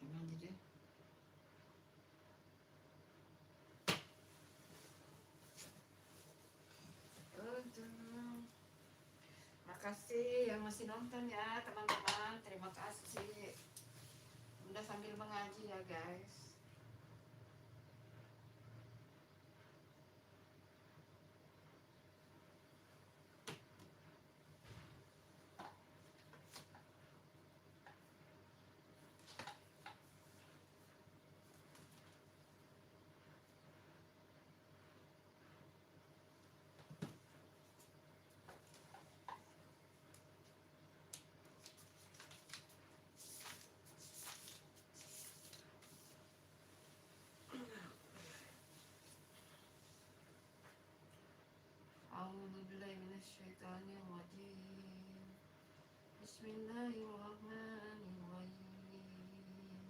Gimana deh? Makasih yang masih nonton ya teman-teman. Terima kasih. Udah sambil mengaji ya guys. A'udzubillahiminasyaitonirrajim. Bismillahirrahmanirrahim.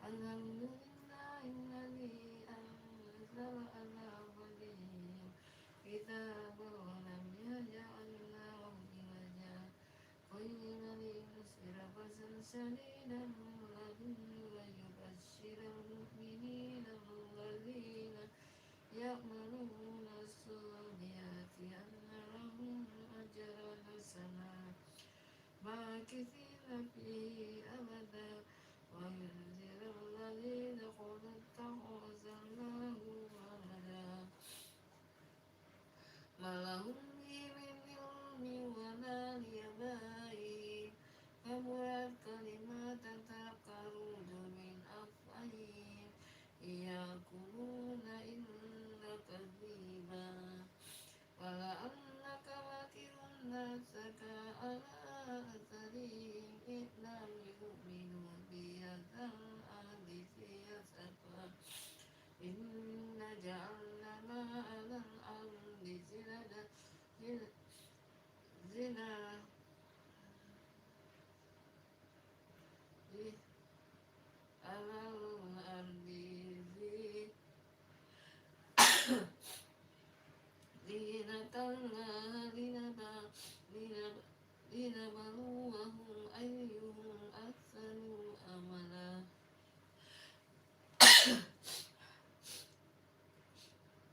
Alhamdulillahilladzi anzala ala abdihi kitaba wa lam yaj'al lahu iwaja qayyiman liyunzira ba'san shadidan min ladunhu wa yubashshiral mu'minina alladzina ya'maluna as-solihati anna lahum ajran hasanan makithina fihi abada wa yunzira alladzina qalu ittakhadallahu walada ma lahum bihi min ilmin wa la liyabaihim kaburat kalimatan takhruju min afwahihim yakuluna illa kadhiba wala annaka makirun nasaka ala atharihim idlam yu'minu bihadzal hadisi asafa inna ja'alna ma'alal ardi zina alal ardi zinatan linabluwahum ayyuhum ahsanu amala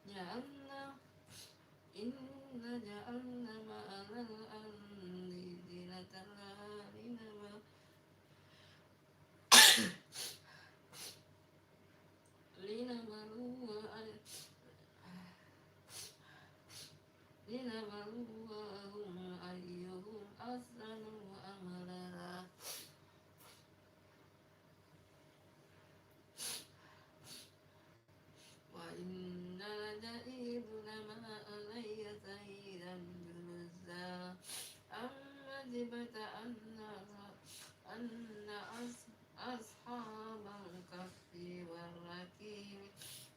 ja'alna inna ja'alna ma'alal ardi zinatan linabluwahum ayyuhum ahsanu amala wa inna laja'iduna ma alayya sayyidan junuzza amma jibta anna ashabal kahfi war rakim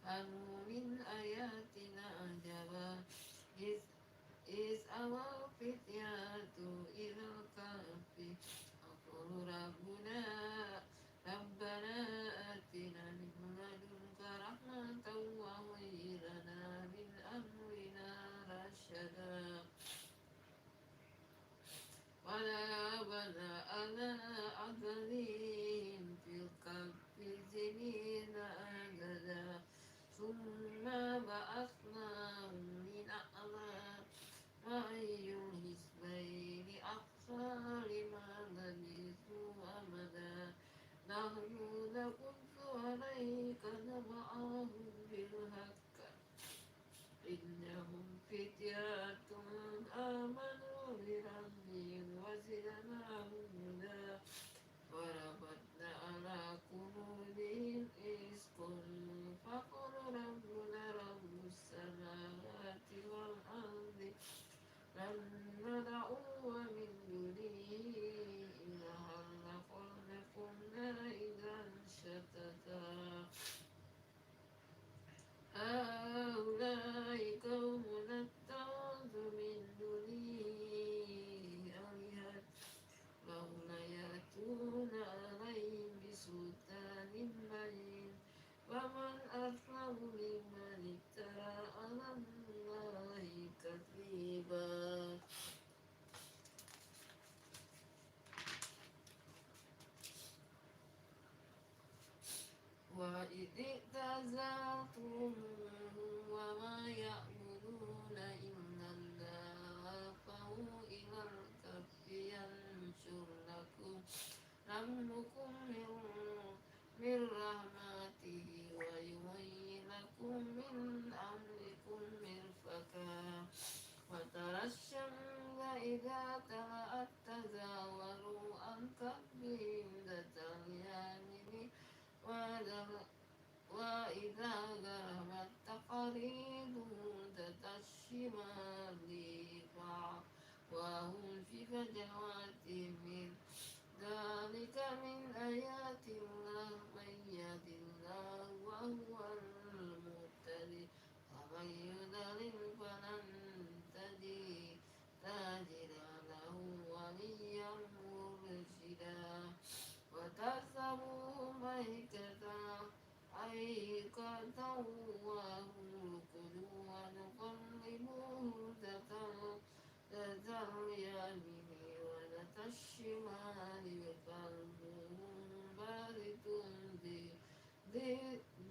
anu min ayatina ajaba is awal fityatu ilal kahfi aqulu rabbana atina min ladunka rahmatan wa hayyi lana min amrina rasyada وترى الشمس إذا طلعت تزاور عن كهفهم ذات اليمين وإذا غربت تقرضهم ذات الشمال وهم في فجوات من ذلك من آيات الله من يهد الله وهو المهتدي ومن يضلل فلن تجد له وليا مرشدا وتحسبهم أيقظة وهم رقد ونقلبهم ذات اليمين وذات الشمال وقلبهم بارد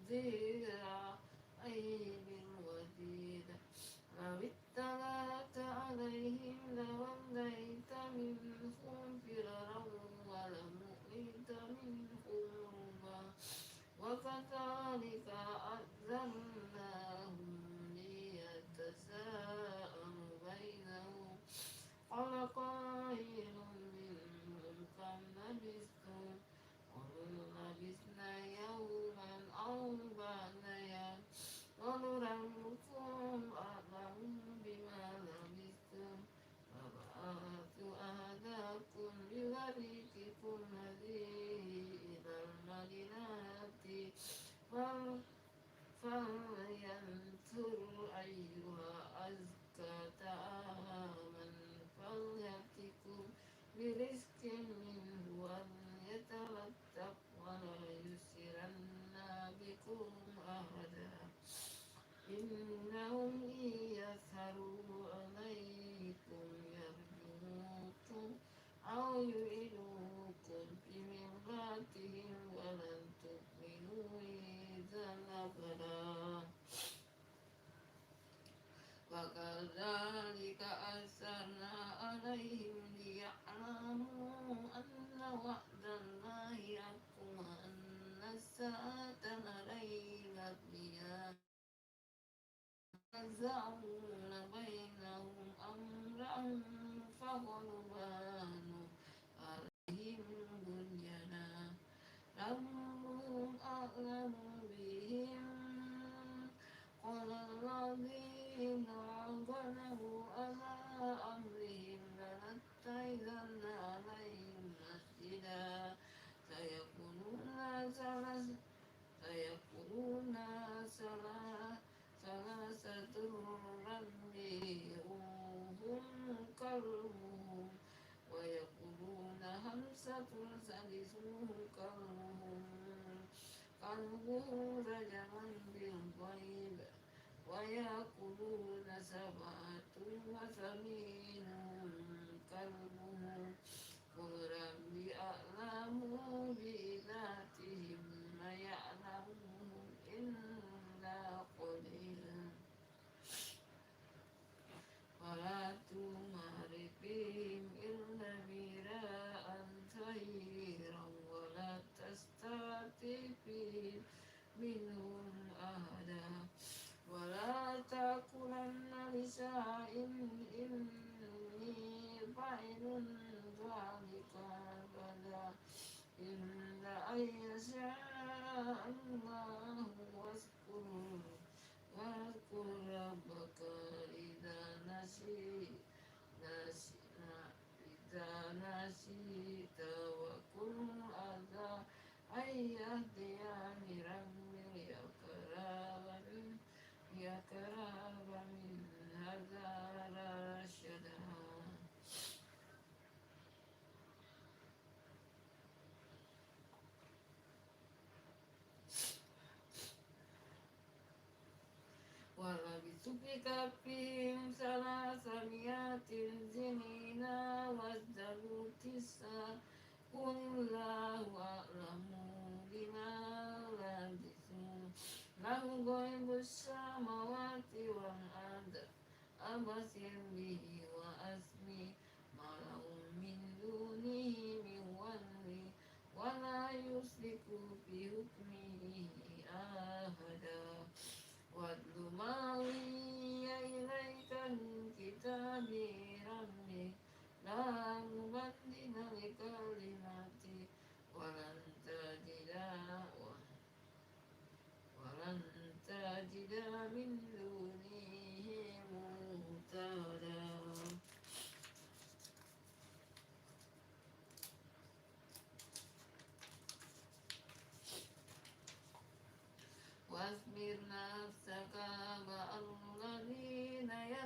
ذراعيه بالوتيد لو اطلعت عليهم لوليت منهم فرارا ولملئت منهم رعبا وكذلك أنزلناهم ليتساءلوا بينهم قال قائل منهم كم لبثتم قالوا لبثنا يوما أو بعض يوم قالوا ربكم أعلم بما لبثتم فبعثوا أحدكم بورقكم هذه إلى المدينة فلينظر أيها أزكى طعاما فليأتكم برزق منه وليتلطف ولا يسرن بكم أحدا إنهم إن يظهروا عليكم يرجموكم أو يعيدوكم في ملتهم ولن تؤمنوا إذا أبدا وكذلك أرسلنا عليهم ليعلموا أن وعد الله حق وأن الساعة لا ريب فيها ينازعون بينهم أمرهم فغضبان عليهم بنيانا ربهم أعلم بهم قال الذين غلبوا على أمرهم لنتخذن عليهم مسجدا سيقولون ثلاثة ربهم كلبهم ويقولون خمسة سادسهم كلبهم رجما بالغيب ويقولون سبعة وثمينهم كلبهم قل ربي أعلم بعدتهم ما يعلمهم إلا قليل ولا تمار فيهم إلا مراء ظهيرا ولا تستفتي منهم أحدا ولا تقولن لشيء إني فاعل ذلك غدا إلا أن يشاء الله واذكر ربك إذا نسيت وقل عسى أن يهديني ربي يقرب من هذا رشدا ولبثوا في كهفهم 300 سنين وازدادوا تسعا قل الله أعلم بما لبثوا له غيب السماوات والأرض أبصر به وأسمع ما لهم من دونه من ولي ولا يشرك في حكمه أحدا واتل ما أوحي إليك من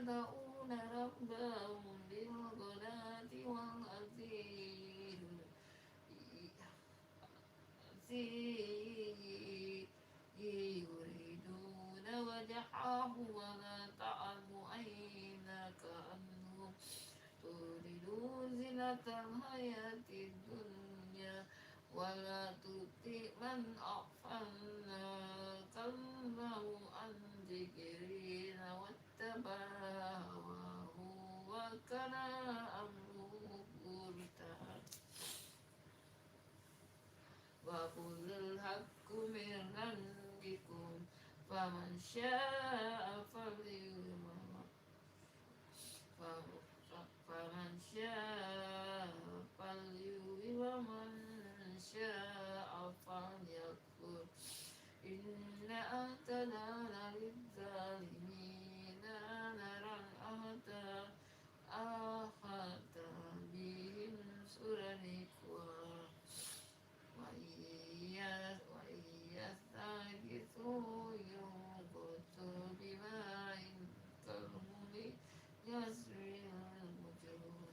يدعون ربهم بالغداة والعشي يريدون وجهه ولا تعد عيناك عنهم تريد زينة الحياة الدنيا ولا تطع من أغفلنا قلبه عن ذكرنا واتبع هواه وكان أمره فرطا وقل الحق من ربكم فمن شاء فليؤمن فمن شاء فليؤمن ومن شاء فليكفر إنا أعتدنا للظالمين نارا أحاط بهم سرادقها وإن يستغيثوا يغاثوا بماء كالمهل يشوي الوجوه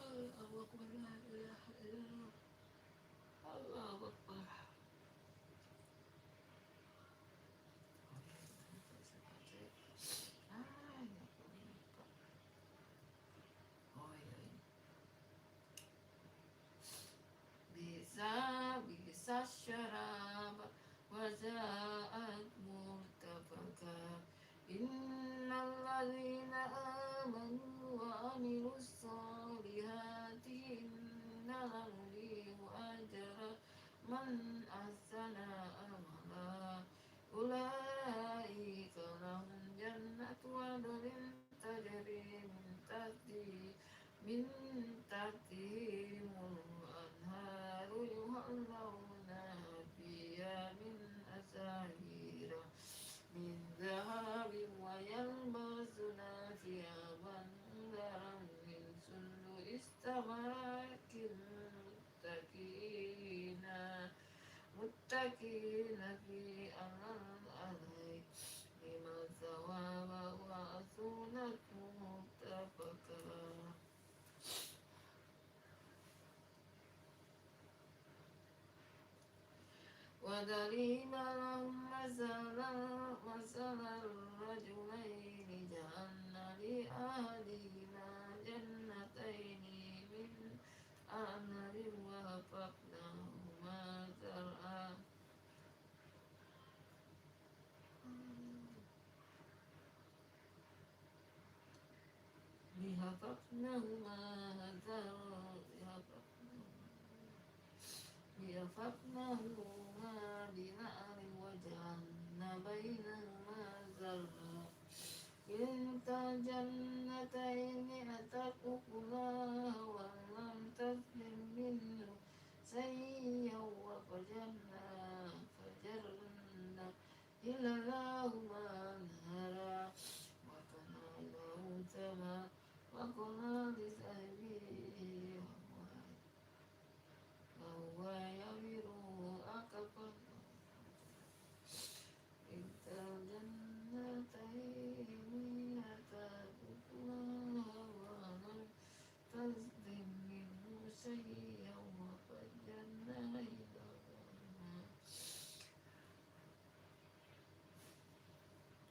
الله أكبر لا إله إلا الله الله أكبر بئس الشراب وساءت مرتفقا إن الذين آمنوا وعملوا الصالحات إنا لنضيع أجر من أحسن عملا أولئك لهم جنة عدن تجري من تحتهم الأنهار يحلون فيها من أساور من ذهب ويلبسون ثيابا خضرا من سندس استبرق متكئين في على الأرائك لما ثواب وأسنة مرتفقا وضرب لهم مثل الرجلين جعلنا لأحدهما جنتين من أعنب وحفظناهما زرعا لحفظناهما بنهر وجعلنا بينهما زرعا كلتا الجنتين أتت أكلها ولم تظلم منه شيئا وفجرنا كلاهما نهرا وكنا لصاحبه وهو يمر أكفا كلتا الجنتين أتت أكلها ولم تظلم منه شيئا وفجرنا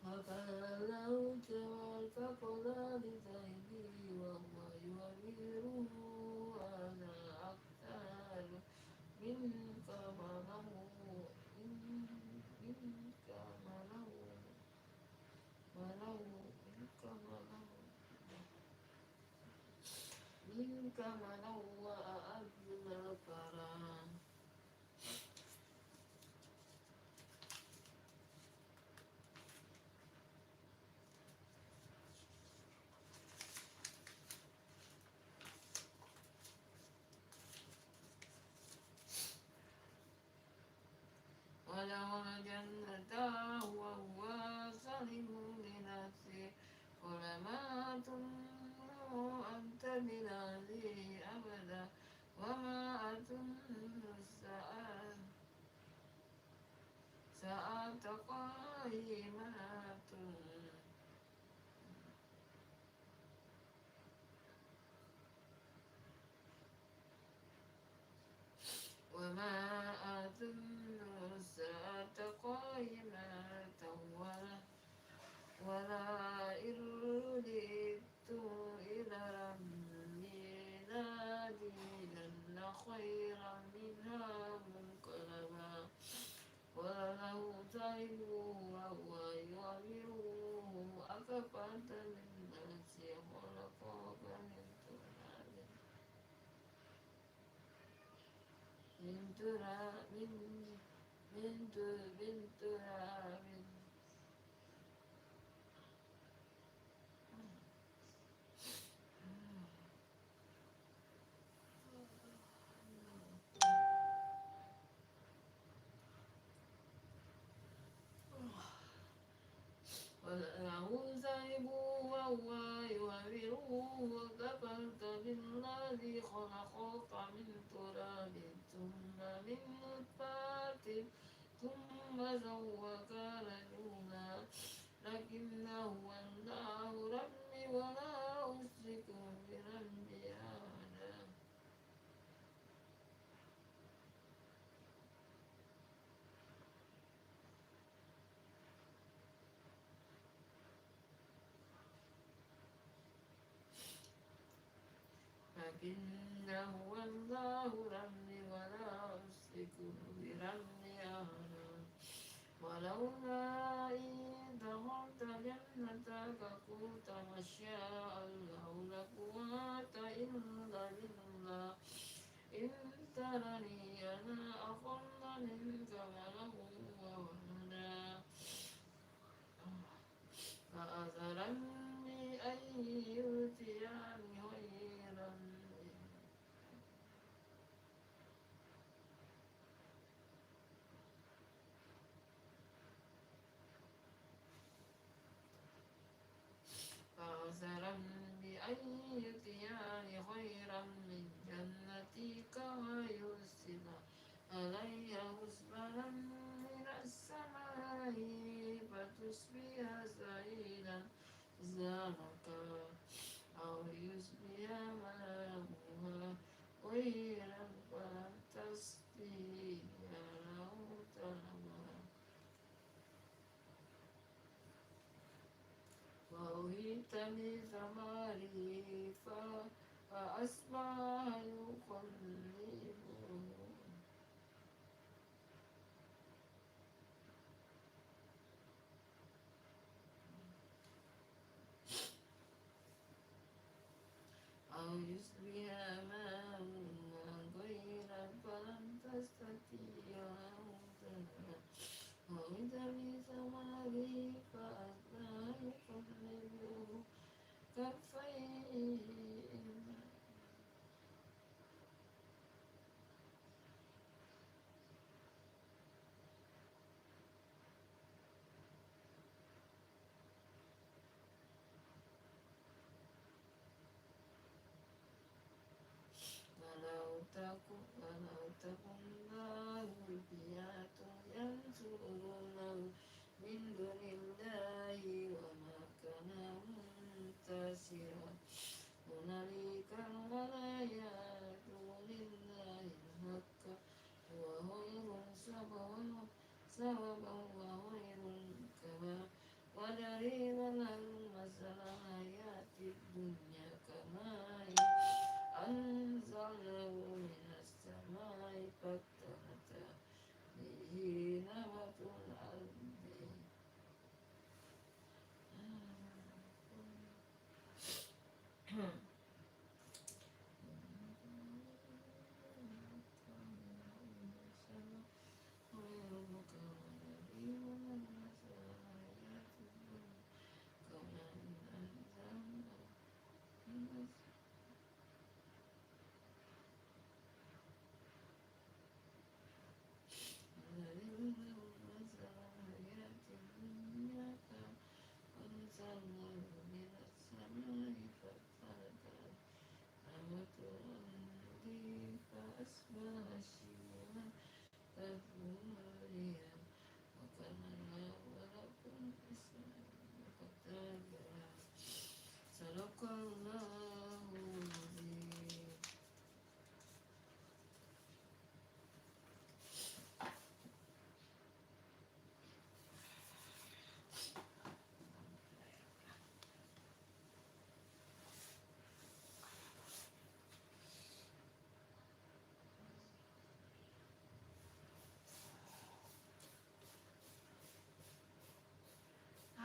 وقال له تعالى فقضى لصاحبه وهو يؤمره أنا أكثر منك مالا وأعز نفرا ودخل جنته وهو ظالم لنفسه ظلمات وما أظن الساعة قائمة وما أظن الساعة قائمة ولئن رددت إلى ربي لأجدن خيرا منها منقلبا وله تعبه وهو يعبره أكفرت بالذي خلقك من تراب من تراب من تراب وله تعبه وهو يعبره وكفرت بالذي خلقك من تراب ثم من نطفة ثم سواك رجلا لكن هو الله ربي ولا أشرك بربي أحدا هو الله ربي ولا أشرك بربي أحدا ولولا إذ دخلت جنتك قلت ما شاء الله لا قوة إلا بالله إن ترني أنا أقل منك مالا وولدا فأذرني أن يؤتيني خيرا بأن يؤتيني خيرا من جنتك ويرسل عليها حسبانا من السماء فتصبح سعيدا زلقا أو يصبح ماؤها غيرا فلن تستطيع له طلبا وأهيت بثمره فأصبح يقلب أو يصبح ماؤها غيرا فلن تستطيع له طلبا وأهيت بثمره فأصبح يقلب كفيه ولو تكن له فئة ينصرونه من دون الله وما كان منتصرا هنالك الولايات لله الحق وخير ثوابا وخير كما ودليل المثل الحياة الدنيا كماء أنزله من السماء فاختلط به نبات الأرض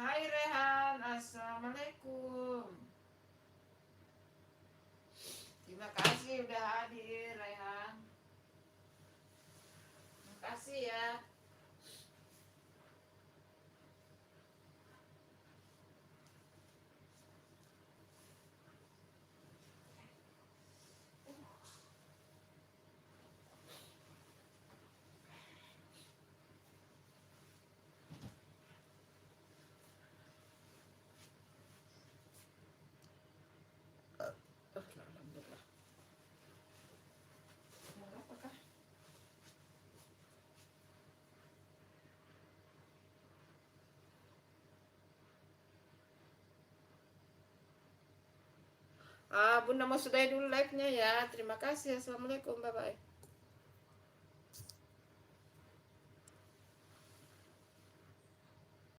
Hai Rehan, assalamualaikum. Terima kasih udah hadir Rehan. Terima kasih ya. Alhamdulillah. Apakah? Bunda mau sudahi dulu live-nya ya. Terima kasih. Assalamualaikum. Bye-bye.